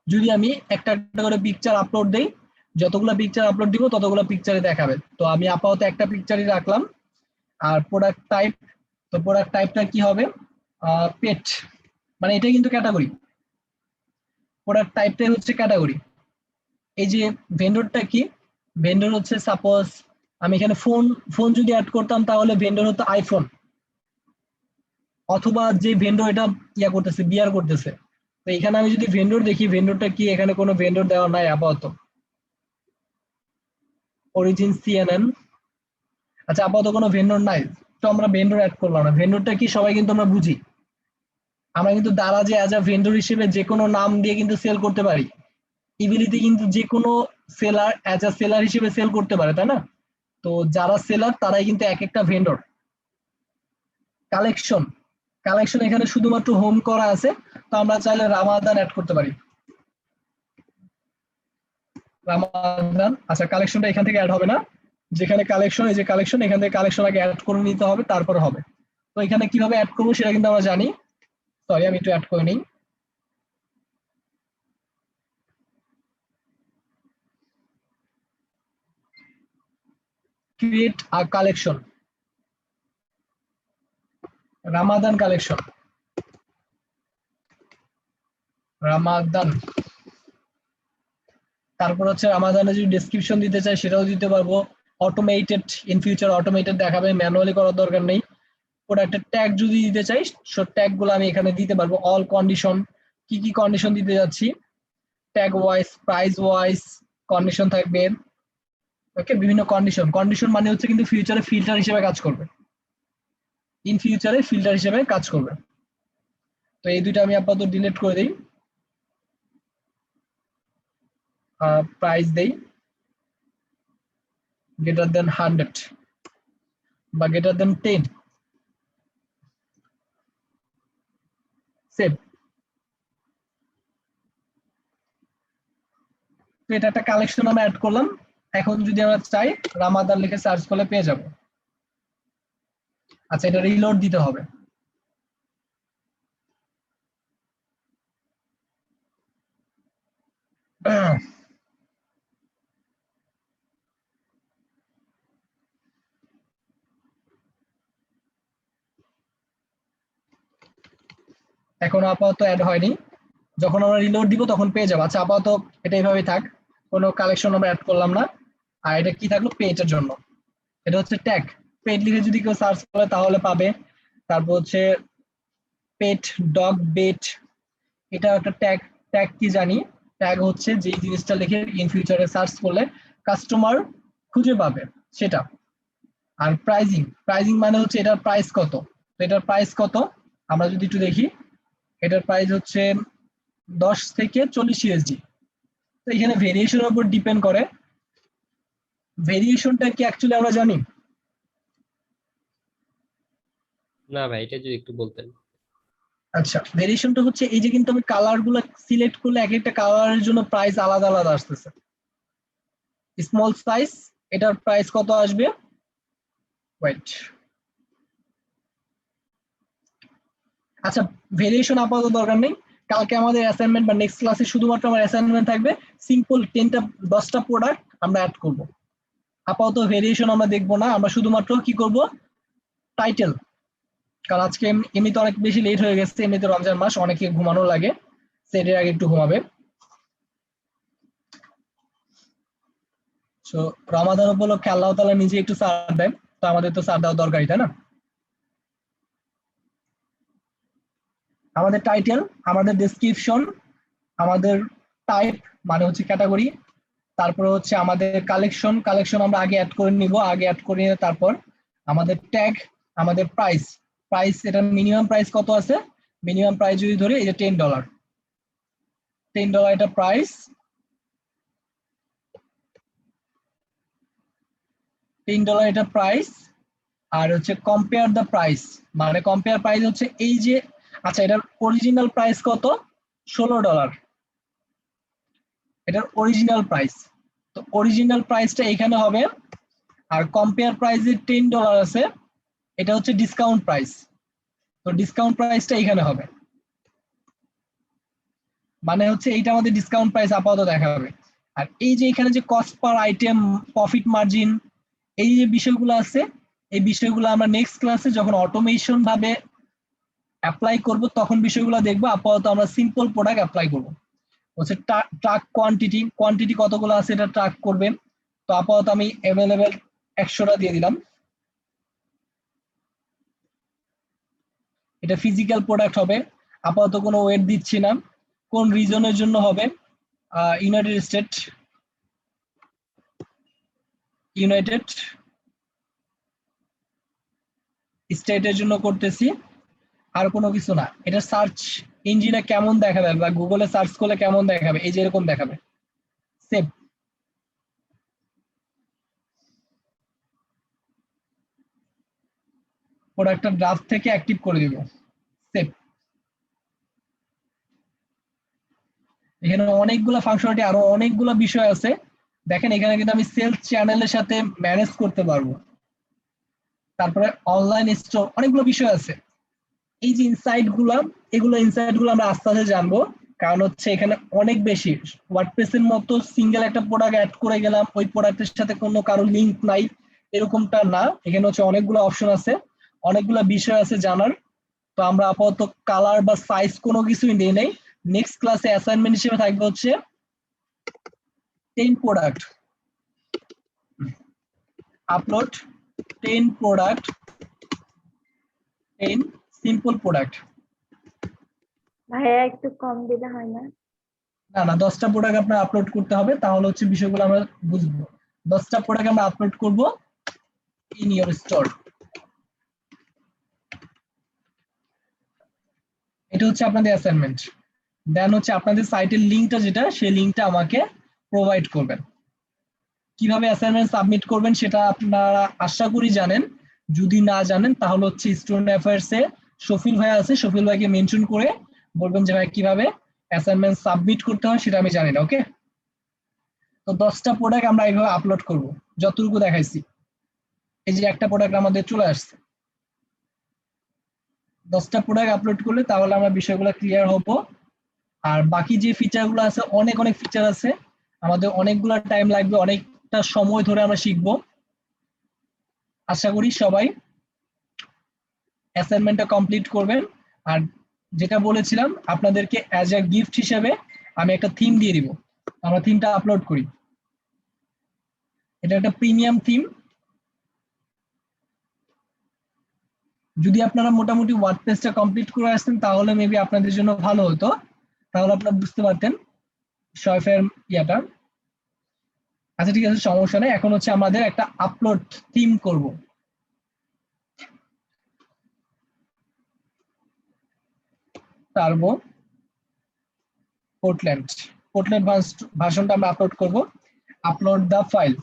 যদি আমি একটা একটা করে পিকচার আপলোড দেই, যতগুলো পিকচার আপলোড দিব ততগুলো পিকচারে দেখাবে। তো আমি আপাতত একটা পিকচারই রাখলাম। আর প্রোডাক্ট টাইপ, তো প্রোডাক্ট টাইপটা কি হবে, পেট, মানে এটা কিন্তু ক্যাটাগরি, প্রোডাক্ট টাইপটাই হচ্ছে ক্যাটাগরি। এই যে ভেন্ডরটা কি, ভেন্ডর হচ্ছে সাপোজ আমি এখানে ফোন যদি অ্যাড করতাম তাহলে ভেন্ডর হতো আইফোন, অথবা যে ভেন্ডর এটা ইয়া করতেছে বিয়ার করতেছে। তো এখানে আমি যদি ভেন্ডর দেখি, ভেন্ডরটা কি, এখানে কোনো ভেন্ডর দেওয়া নাই আপাতত। অরিজিন সিএনএন, আচ্ছা আপাতত কোনো ভেন্ডর নাই, তো আমরা ভেন্ডর অ্যাড করলাম না। ভেন্ডরটা কি সবাই কিন্তু আমরা বুঝি, আমরা কিন্তু দারাজে অ্যাজ আ ভেন্ডর হিসেবে যে কোনো নাম দিয়ে কিন্তু সেল করতে পারি। ইবিলিতে কিন্তু যে কোনো সেলার অ্যাজ আ সেলার হিসেবে সেল করতে পারে, তাই না? তো যারা সেলার তারাই কিন্তু এক একটা ভেন্ডর। কালেকশন এখানে শুধুমাত্র হোম করা আছে, তো আমরা চাইলে রামাদান অ্যাড করতে পারি। রামাদান, আচ্ছা কালেকশনটা এখান থেকে অ্যাড হবে না, যেখানে কালেকশন, এই যে কালেকশন, এখান থেকে কালেকশন আগে অ্যাড করে নিতে হবে, তারপরে হবে। তো এখানে কিভাবে অ্যাড করবো সেটা কিন্তু আমরা জানি। সরি, আমি একটু অ্যাড করে নিই। Create a collection, Ramadan collection, Ramadan. তারপর হচ্ছে রামাদানে যদি ডেসক্রিপশন দিতে চাই সেটাও দিতে পারবো। অটোমেটেড, ইন ফিউচার অটোমেটেড দেখাবে, ম্যানুয়ালি করার দরকার নেই। ওটা একটা ট্যাগ যদি দিতে চাই, সব ট্যাগ গুলো আমি এখানে দিতে পারবো। অল কন্ডিশন, কি কি কন্ডিশন দিতে যাচ্ছি, tag wise, price wise condition থাকবে। ওকে, বিভিন্ন কন্ডিশন মানে হচ্ছে কিন্তু ফিউচারে ফিল্টার হিসেবে কাজ করবে, ইন ফিউচারে ফিল্টার হিসেবে কাজ করবে। তো এই দুইটা আমি আপাতত ডিলিট করে দিই। প্রাইস দেই গ্রেটার দেন 100 বা গ্রেটার দেন 10, সেভ। তো এটা একটা কালেকশন আমরা অ্যাড করলাম। এখন যদি আমরা চাই রামাদান লিখে সার্চ করলে পেয়ে যাব। আচ্ছা, এটা রিলোড দিতে হবে। এখন আপাতত অ্যাড হয়নি, যখন আমরা রিলোড দিব তখন পেয়ে যাবো। আচ্ছা আপাতত এটা এইভাবেই থাক, কোনো কালেকশন আমরা অ্যাড করলাম না। আর এটা কি থাকলো, পেটের জন্য, এটা হচ্ছে ট্যাগ। পেট লিখে যদি কেউ সার্চ করে তাহলে পাবে। তারপর হচ্ছে পেট ডগ বেট, এটা একটা ট্যাগ। ট্যাগ কি জানি, ট্যাগ হচ্ছে যে জিনিসটা লিখে ইন ফিউচারে সার্চ করলে কাস্টমার খুঁজে পাবে সেটা। আর প্রাইজিং মানে হচ্ছে এটার প্রাইস কত। তো এটার প্রাইস কত আমরা যদি একটু দেখি, এটার প্রাইস হচ্ছে 10 থেকে 40 ইউএসডি। তো এখানে ভেরিয়েশনের উপর ডিপেন্ড করে। ভেরিয়েশনটা কি অ্যাকচুয়ালি আমরা জানি? না ভাই, এটা যদি একটু বলতেন। আচ্ছা, ভেরিয়েশনটা হচ্ছে এই যে কিন্তু আমি কালার গুলো সিলেক্ট করলে এক একটা কালারের জন্য প্রাইস আলাদা আলাদা আসতেছে। স্মল সাইজ, এটার প্রাইস কত আসবে, ওয়েট। আচ্ছা, ভেরিয়েশন আপাতত দরকার নেই, কালকে আমাদের অ্যাসাইনমেন্ট বা নেক্সট ক্লাসে শুধুমাত্র আমার অ্যাসাইনমেন্ট থাকবে সিম্পল 10টা প্রোডাক্ট আমরা অ্যাড করব। আপাতত ভেরিয়েশন আমরা দেখবো না, আমরা শুধুমাত্র কি করব, টাইটেল। কারণ আজকে এমনিতে অনেক বেশি লেট হয়ে গেছে, এমনিতে রমজান মাস, অনেকে ঘুমানো লাগে, সেটের আগে একটু ঘুমাবে। সো রমাদান উপলক্ষে আল্লাহ তাআলা নিজে একটু সার দেন, তো আমাদের তো স্যার দেওয়া দরকারই, তাই না? আমাদের টাইটেল, আমাদের ডেসক্রিপশন, আমাদের টাইপ মানে হচ্ছে ক্যাটাগরি, তারপরে হচ্ছে আমাদের কালেকশন আমরা আগে অ্যাড করে নিব, তারপর আমাদের ট্যাগ, আমাদের প্রাইস এটা মিনিমাম প্রাইস কত আছে, মিনিমাম প্রাইস যদি ধরে এই যে $10 এটা প্রাইস, $10 এটা প্রাইস। আর হচ্ছে কম্পেয়ার দ্য প্রাইস, মানে কম্পেয়ার প্রাইস হচ্ছে এই যে, আচ্ছা এটার অরিজিনাল প্রাইস কত, $16, এটার অরিজিনাল প্রাইস। তো অরিজিনাল প্রাইসটা এখানে হবে, আর কম্পেয়ার প্রাইস যে $10 আছে এটা হচ্ছে ডিসকাউন্ট প্রাইস, তো ডিসকাউন্ট প্রাইসটা এখানে হবে, মানে হচ্ছে এইটা আমাদের ডিসকাউন্ট প্রাইস আপাতত দেখাবে। আর এই যে এখানে যে cost per item, profit margin, এই যে বিষয়গুলো আছে, এই বিষয়গুলো আমরা নেক্সট ক্লাসে যখন অটোমেশন ভাবে অ্যাপ্লাই করব তখন বিষয়গুলো দেখবো। আপাতত আমরা সিম্পল প্রোডাক্ট অ্যাপ্লাই করব। হচ্ছে ট্রাক কোয়ান্টিটি কতগুলো আছে এটা ট্রাক করবে। তো আপাতত আমি অ্যাভেলেবেল 100টা দিয়ে দিলাম। এটা ফিজিক্যাল প্রোডাক্ট হবে, আপাতত কোনো ওয়েট দিচ্ছি না। কোন রিজনের জন্য হবে, ইউনাইটেড স্টেটের জন্য করতেছি, আর কোনো কিছু না। এটা সার্চ ইঞ্জিনে কেমন দেখাবে বা গুগলে সার্চ করলে কেমন দেখাবে, এই যে এরকম দেখাবে। সেভ। প্রোডাক্টটা ড্রাফট থেকে অ্যাক্টিভ করে দিব, সেভ। এখানে অনেকগুলো ফাংশনালিটি, আরো অনেকগুলো বিষয় আছে। দেখেন এখানে কিন্তু আমি সেলস চ্যানেলের সাথে ম্যানেজ করতে পারবো, তারপরে অনলাইন স্টোর, অনেকগুলো বিষয় আছে। এই যে ইনসাইট গুলো আমরা আস্তে আস্তে জানবো, কারণ হচ্ছে এখানে অনেক বেশি ওয়ার্ডপ্রেসের মতো সিঙ্গেল একটা প্রোডাক্ট অ্যাড করে গেলাম, ওই প্রোডাক্টের সাথে কোনো কারো লিঙ্ক নাই, এরকমটা না। এখানে হচ্ছে অনেকগুলো অপশন আছে, অনেকগুলো বিষয় আছে জানার। তো আমরা আপাতত কালার বা সাইজ কোনো কিছুই নিয়ে নেই। নেক্সট ক্লাসে অ্যাসাইনমেন্ট হিসেবে থাকবে হচ্ছে 10 product upload, 10 product, 10 simple product. ভাইয়া একটু কম দিলে হয় না? না 10টা প্রোডাক্ট আপনার আপলোড করতে হবে, তাহলে হচ্ছে বিষয়গুলো আমরা বুঝবো। 10টা প্রোডাক্ট আমরা আপলোড করব ইন ইওর স্টোর। এটা হচ্ছে আপনাদের অ্যাসাইনমেন্ট। দেন হচ্ছে আপনাদের সাইটের লিংকটা যেটা, সেই লিংকটা আমাকে প্রোভাইড করবেন। কিভাবে অ্যাসাইনমেন্ট সাবমিট করবেন সেটা আপনারা আশা করি জানেন। যদি না জানেন তাহলে হচ্ছে স্টুডেন্ট অ্যাফেয়ার্সে শফিল ভাই আছে, শফিল ভাইকে মেনশন করে বলবেন যে ভাই কিভাবে অ্যাসাইনমেন্ট সাবমিট করতে হয় সেটা আমি জানি না। ওকে, তো 10টা প্রোডাক্ট আমরা এইভাবে আপলোড করব, যতটুকু দেখাইছি। এই যে একটা প্রোডাক্ট আমাদের চলে আসছে। 10টা প্রোডাক্ট আপলোড করলে তাহলে আমরা বিষয়গুলো ক্লিয়ার হবো। আর বাকি যে ফিচারগুলো আছে, অনেক ফিচার আছে, আমাদের অনেকগুলো টাইম লাগবে, অনেকটা সময় ধরে আমরা শিখবো। আশা করি সবাই অ্যাসাইনমেন্টটা কমপ্লিট করবেন। আর যেটা বলেছিলাম আপনাদেরকে অ্যাজ এ গিফট হিসেবে আমি একটা থিম দিয়ে দিব। আমরা থিমটা আপলোড করি, এটা একটা প্রিমিয়াম থিম। যদি আপনারা মোটামুটি ওয়ার্ডপ্রেসটা কমপ্লিট করে আসতেন তাহলে মেবি আপনাদের জন্য ভালো হতো, তাহলে আপনারা বুঝতে পারতেন শফের ইয়াটা। আচ্ছা ঠিক আছে, সমস্যা নেই। এখন হচ্ছে আমাদের একটা আপলোড থিম করব। টার্বো পোর্টল্যান্ড ভার্সনটা আমরা আপলোড করব। আপলোড দা ফাইল।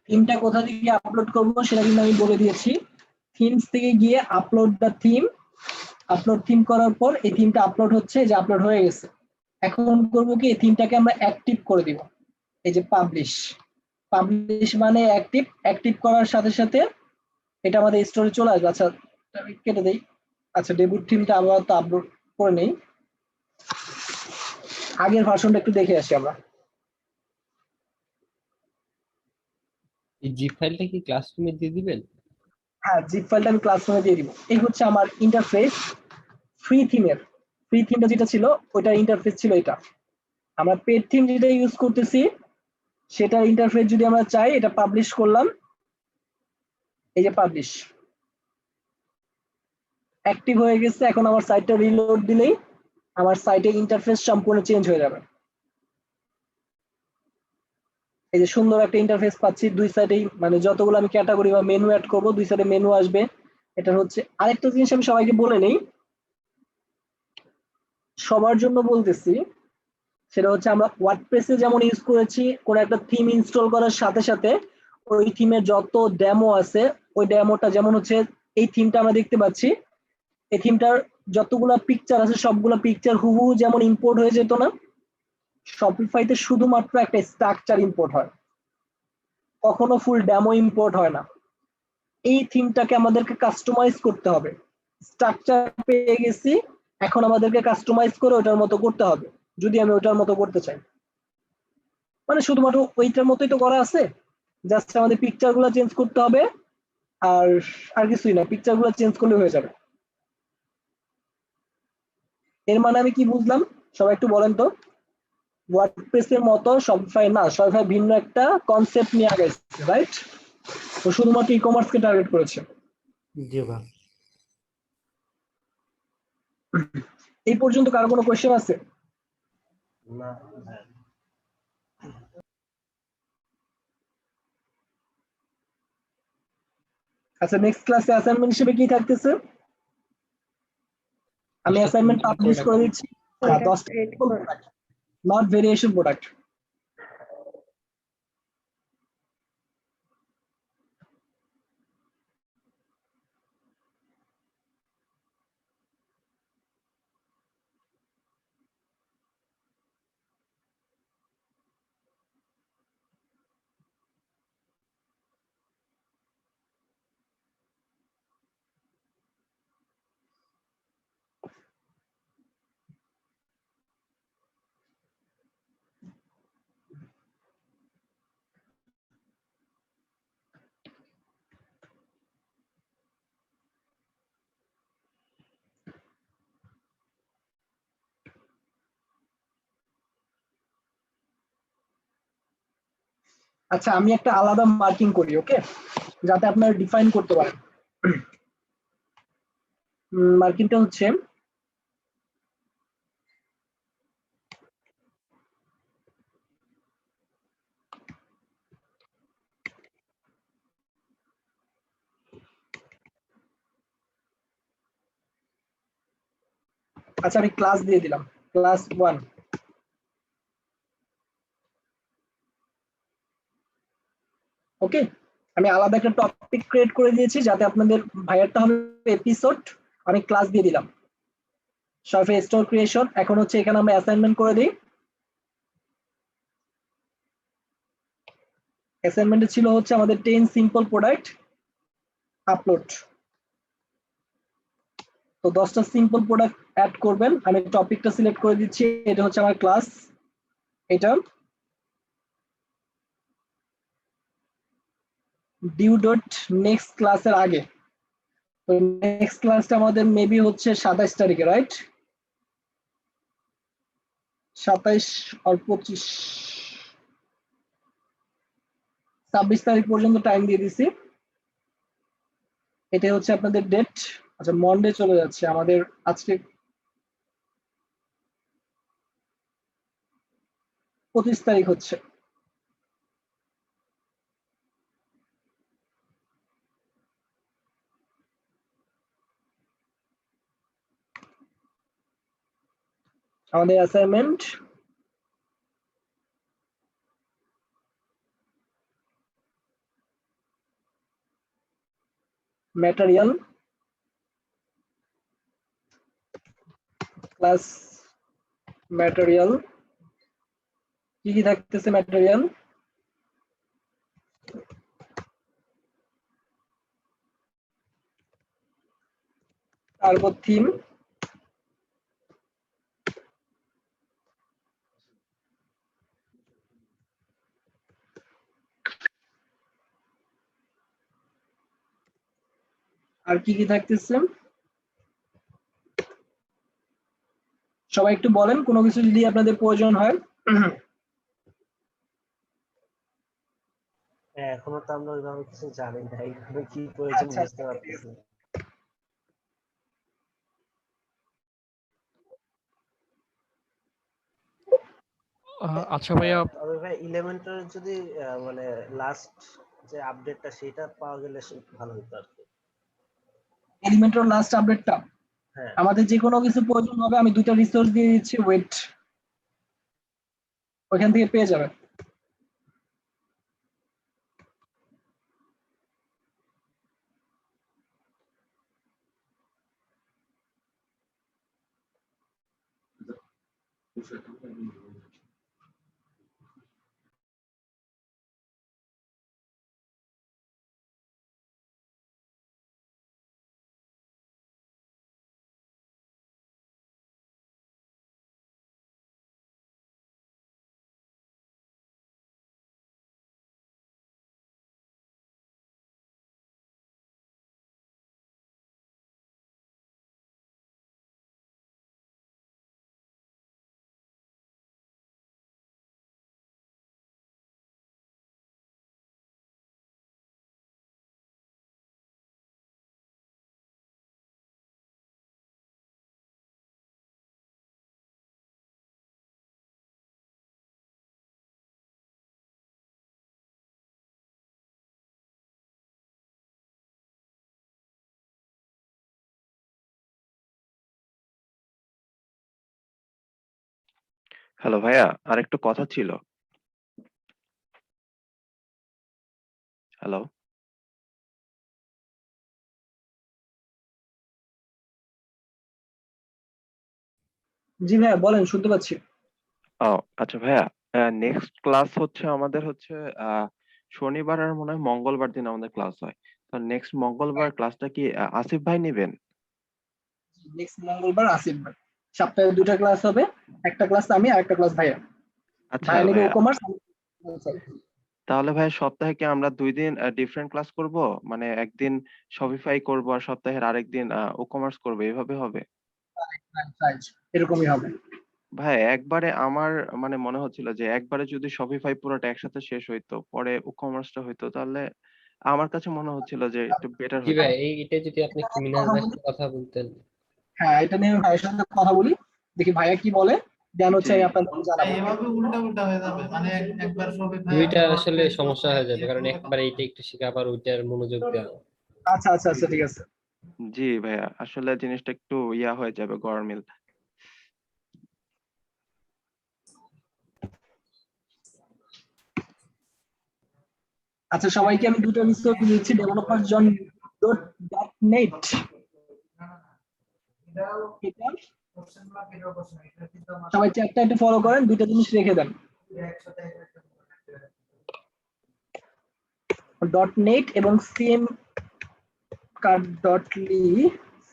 থিমটা কোথা থেকে আপলোড করব সেটা কিন্তু আমি বলে দিয়েছি। থিমস থেকে গিয়ে আপলোড দা থিম, আপলোড থিম করার পর এই থিমটা আপলোড হচ্ছে, যে আপলোড হয়ে গেছে। এখন করব কি, এই থিমটাকে আমরা অ্যাক্টিভ করে দিব। এই যে পাবলিশ মানে অ্যাক্টিভ করার সাথে সাথে এটা আমাদের স্টোরে চলে আসবে। আচ্ছা আমি কেটে দেই। আচ্ছা ডেবিট থিমটা আবার তো আপলোড করে নেই, আগের ভার্সনটা একটু দেখে আসি আমরা। এই জিপ ফাইলটা কি ক্লাসরুমে দিয়ে দিবেন? হ্যাঁ, জিপ ফাইলটা আমি ক্লাসরুমে দিয়ে দিব। এই হচ্ছে আমার ইন্টারফেস ফ্রি থিমের। ফ্রি থিমটা যেটা ছিল ওইটা ইন্টারফেস ছিল এটা। আমরা পেড থিম যেটা ইউজ করতেছি সেটার ইন্টারফেস যদি আমরা চাই, এটা পাবলিশ করলাম, এই যে পাবলিশ অ্যাক্টিভ হয়ে গেছে। এখন আমার সাইটটা রিলোড দিলেই আমার সাইটের ইন্টারফেস সম্পূর্ণ চেঞ্জ হয়ে যাবে। এই যে সুন্দর একটা ইন্টারফেস পাচ্ছি দুই সাইডেই, মানে যতগুলো আমি ক্যাটাগরি বা মেনু অ্যাড করব দুই সাইডে মেনু আসবে। এটা হচ্ছে আরেকটা জিনিস আমি সবাইকে বলে নেই, সবার জন্য বলতেছি, সেটা হচ্ছে আমরা ওয়ার্ডপ্রেসে যেমন ইউজ করেছি, কোন একটা থিম ইনস্টল করার সাথে সাথে ওই থিমের যত ডেমো আছে ওই ডেমোটা, যেমন হচ্ছে এই থিমটা আমরা দেখতে পাচ্ছি, এই থিমটার যতগুলা পিকচার আছে সবগুলা পিকচার হুবহু যেমন ইম্পোর্ট হয়ে যেত না, শপিফাইতে শুধুমাত্র একটা স্ট্রাকচার ইম্পোর্ট হয়, কখনো ফুল ডেমো ইম্পোর্ট হয় না। এই থিমটাকে আমাদেরকে কাস্টমাইজ করতে হবে। স্ট্রাকচার পেয়ে গেছি, এখন আমাদেরকে কাস্টমাইজ করে ওটার মতো করতে হবে, যদি আমি ওটার মতো করতে চাই। মানে শুধুমাত্র ওইটার মতোই তো করা আছে, জাস্ট আমাদের পিকচার গুলো চেঞ্জ করতে হবে, আর আর কিছুই না, পিকচার গুলো চেঞ্জ করলে হয়ে যাবে। এর মানে আমি কি বুঝলাম সবাই একটু বলেন তো? ওয়ার্ডপ্রেসের মতো শপিফাই না, শপিফাই ভিন্ন একটা কনসেপ্ট নিয়ে আগাইছে, রাইট? ও শুধুমাত্র ই কমার্সকে টার্গেট করেছে। জি ভাই। এই পর্যন্ত কারো কোনো কোয়েশ্চেন আছে? না, আচ্ছা, নেক্সট ক্লাসে অ্যাসাইনমেন্ট হিসেবে কি থাকতেছে? আমি অ্যাসাইনমেন্ট পাবলিশ করে দিচ্ছি। হ্যাঁ, 10টা নট ভেরিয়েশন প্রোডাক্ট। আচ্ছা, আমি একটা আলাদা মার্কিং করি, ওকে, যাতে আপনারা ডিফাইন করতে পারেন। মার্কিংটা হচ্ছে আচ্ছা, আমি ক্লাস দিয়ে দিলাম, ক্লাস 1। ওকে, আমি আলাদা একটা টপিক ক্রিয়েট করে দিয়েছি যাতে আপনাদের ভাইয়ারটা হবে এপিসোড, আমি ক্লাস দিয়ে দিলাম শপিফাই স্টোর ক্রিয়েশন। এখন হচ্ছে এখানে আমরা অ্যাসাইনমেন্ট করে দিই। অ্যাসাইনমেন্টে ছিল হচ্ছে আমাদের 10 সিম্পল প্রোডাক্ট আপলোড। তো 10টা সিম্পল প্রোডাক্ট অ্যাড করবেন। আমি টপিকটা সিলেক্ট করে দিচ্ছি, এটা হচ্ছে আমার ক্লাস, এটা ডিউ ডট নেক্সট ক্লাসের আগে। তো নেক্সট ক্লাসটা আমাদের মেবি হচ্ছে 27 তারিখে, রাইট? 27 আর 25, 26 তারিখ পর্যন্ত টাইম দিয়ে দিছি। এটা হচ্ছে আপনাদের ডেট। আচ্ছা, মন্ডে চলে যাচ্ছে আমাদের, আজকে 25 তারিখ হচ্ছে। আমাদের অ্যাসাইনমেন্ট ম্যাটেরিয়াল ক্লাস ম্যাটেরিয়াল কি কি থাকতেছে? ম্যাটেরিয়াল, তারপর থিম, আর কি কি থাকতেছে সবাই একটু বলেন কোনো কিছু যদি আপনাদের প্রয়োজন হয়। এখনো তো আমরা ওইভাবে কিছু জানি না, এইভাবে কি প্রয়োজন আচ্ছা, বুঝতে পারতেছি না। আচ্ছা ভাইয়া, তবে ভাই ইলেমেন্টার যদি মানে লাস্ট যে আপডেটটা সেটা পাওয়া গেলে ভালো হতো আর কি। এলিমেন্টর লাস্ট আপডেটটা হ্যাঁ আমাদের যে কোনো কিছু প্রয়োজন হবে আমি 2টা রিসোর্স দিয়ে দিচ্ছি, ওয়েট ওইখান থেকে পেয়ে যাবেন। হ্যালো ভাইয়া, আরেকটু কথা ছিল। হ্যালো। জি ভাইয়া বলেন, শুনতে পাচ্ছি। ও আচ্ছা ভাইয়া, নেক্সট ক্লাস হচ্ছে আমাদের হচ্ছে শনিবার আর মনে হয় মঙ্গলবার দিন আমাদের ক্লাস হয়। তো নেক্সট মঙ্গলবার ক্লাসটা কি আসিফ ভাই নেবেন? নেক্সট মঙ্গলবার আসিফ ভাই, সপ্তাহে 2টা ক্লাস হবে, একটা ক্লাস আমি আর একটা ক্লাস ভাইয়া। আচ্ছা ভাইয়া নেবে ও ভাইয়া, কমার্স। তাহলে ভাই সপ্তাহে কি আমরা 2 দিন ডিফারেন্ট ক্লাস করব? মানে একদিন শপিফাই করব আর সপ্তাহের আরেকদিন ও কমার্স করবো, এভাবে হবে? এরকমই হবে। ভাই একবারে আমার মানে মনে হচ্ছিল যে একবারে যদি শপিফাই পুরোটা একসাথে শেষ হইতো, পরে ও কমার্সটা হইতো, তাহলে আমার কাছে মনে হচ্ছিল যে একটু বেটার জি হইতো। ভাই, এটা যদি আপনি একটু মিনাজ ভাইয়ের সাথে কথা বলতেন। হ্যাঁ, এটা নিয়ে আমি ভাইয়ের সাথে কথা বলি, দেখি ভাইয়া কি বলে, দেন হচ্ছে জি আমি আপনাদের জানাবো। এভাবে উল্টা উল্টা হয়ে যাবে, মানে একবার সবই ভাই দুইটা আপনি আসলে WordPress সমস্যা হয়ে যাবে, কারণ প্রথমে একবার এইটা একটু শিখে আবার ওইটার মনোযোগ দেওয়া। আচ্ছা আচ্ছা আচ্ছা, ঠিক আছে। জি ভাইয়া, আসলে জিনিসটা একটু ইয়া হয়ে যাবে, গরমিল। আচ্ছা, সবাইকে আমি 2টা রিসোর্স দিচ্ছি, ডেভেলপার জন ডট নেট। সবাই চ্যাটটা একটু ফলো করেন, 2টা জিনিস রেখে দেন, ডট নেট এবং সিএম কার্ড ডট লি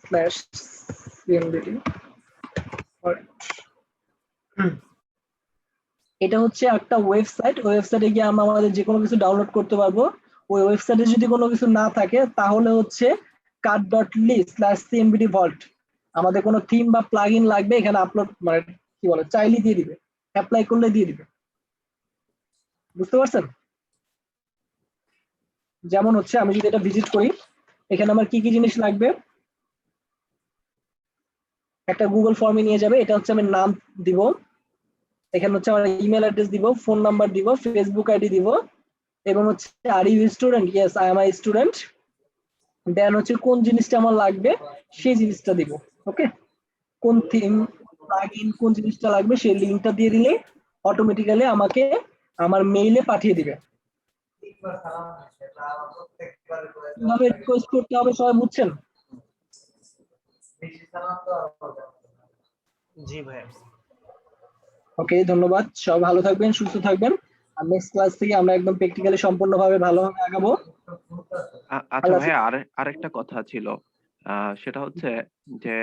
স্ল্যাশ সিএমডিটি। এটা হচ্ছে একটা ওয়েবসাইট, ওয়েবসাইটে গিয়ে আমরা আমাদের যে কোনো কিছু ডাউনলোড করতে পারবো। ওই ওয়েবসাইটে যদি কোনো কিছু না থাকে তাহলে হচ্ছে card.ly/cmbd vault আমাদের কোনো থিম বা প্লাগইন লাগবে, এখানে আপলোড মানে কি বলে চাইলে দিয়ে দিবে, অ্যাপ্লাই করলে দিয়ে দিবে। বুঝতে পারছেন? যেমন হচ্ছে আমি যদি এটা ভিজিট করি, এখানে আমার কি কি জিনিস লাগবে, একটা গুগল ফর্মে নিয়ে যাবে, এটা হচ্ছে আমি নাম দিব, এখানে হচ্ছে আমার ইমেল অ্যাড্রেস দিব, ফোন নাম্বার দিব, ফেসবুক আইডি দিব, এবং হচ্ছে are you student, yes I am I student, then হচ্ছে কোন জিনিসটা আমার লাগবে সেই জিনিসটা দিব। ওকে, কোন থিম প্লাগইন কোন জিনিসটা লাগবে সেই লিংকটা দিয়ে দিলে অটোমেটিক্যালি আমাকে আমার মেইলে পাঠিয়ে দিবে। কিভাবে রিকোয়েস্ট করতে হবে সবাই বুঝছেন? জি ভাই। ওকে, ধন্যবাদ, সবাই ভালো থাকবেন, সুস্থ থাকবেন, আর নেক্সট ক্লাস থেকে আমরা একদম প্র্যাকটিক্যালি সম্পূর্ণভাবে ভালোভাবে আগাবো। আচ্ছা আল্লাহ ভাইয়া, আরেকটা কথা ছিল, সেটা হচ্ছে যে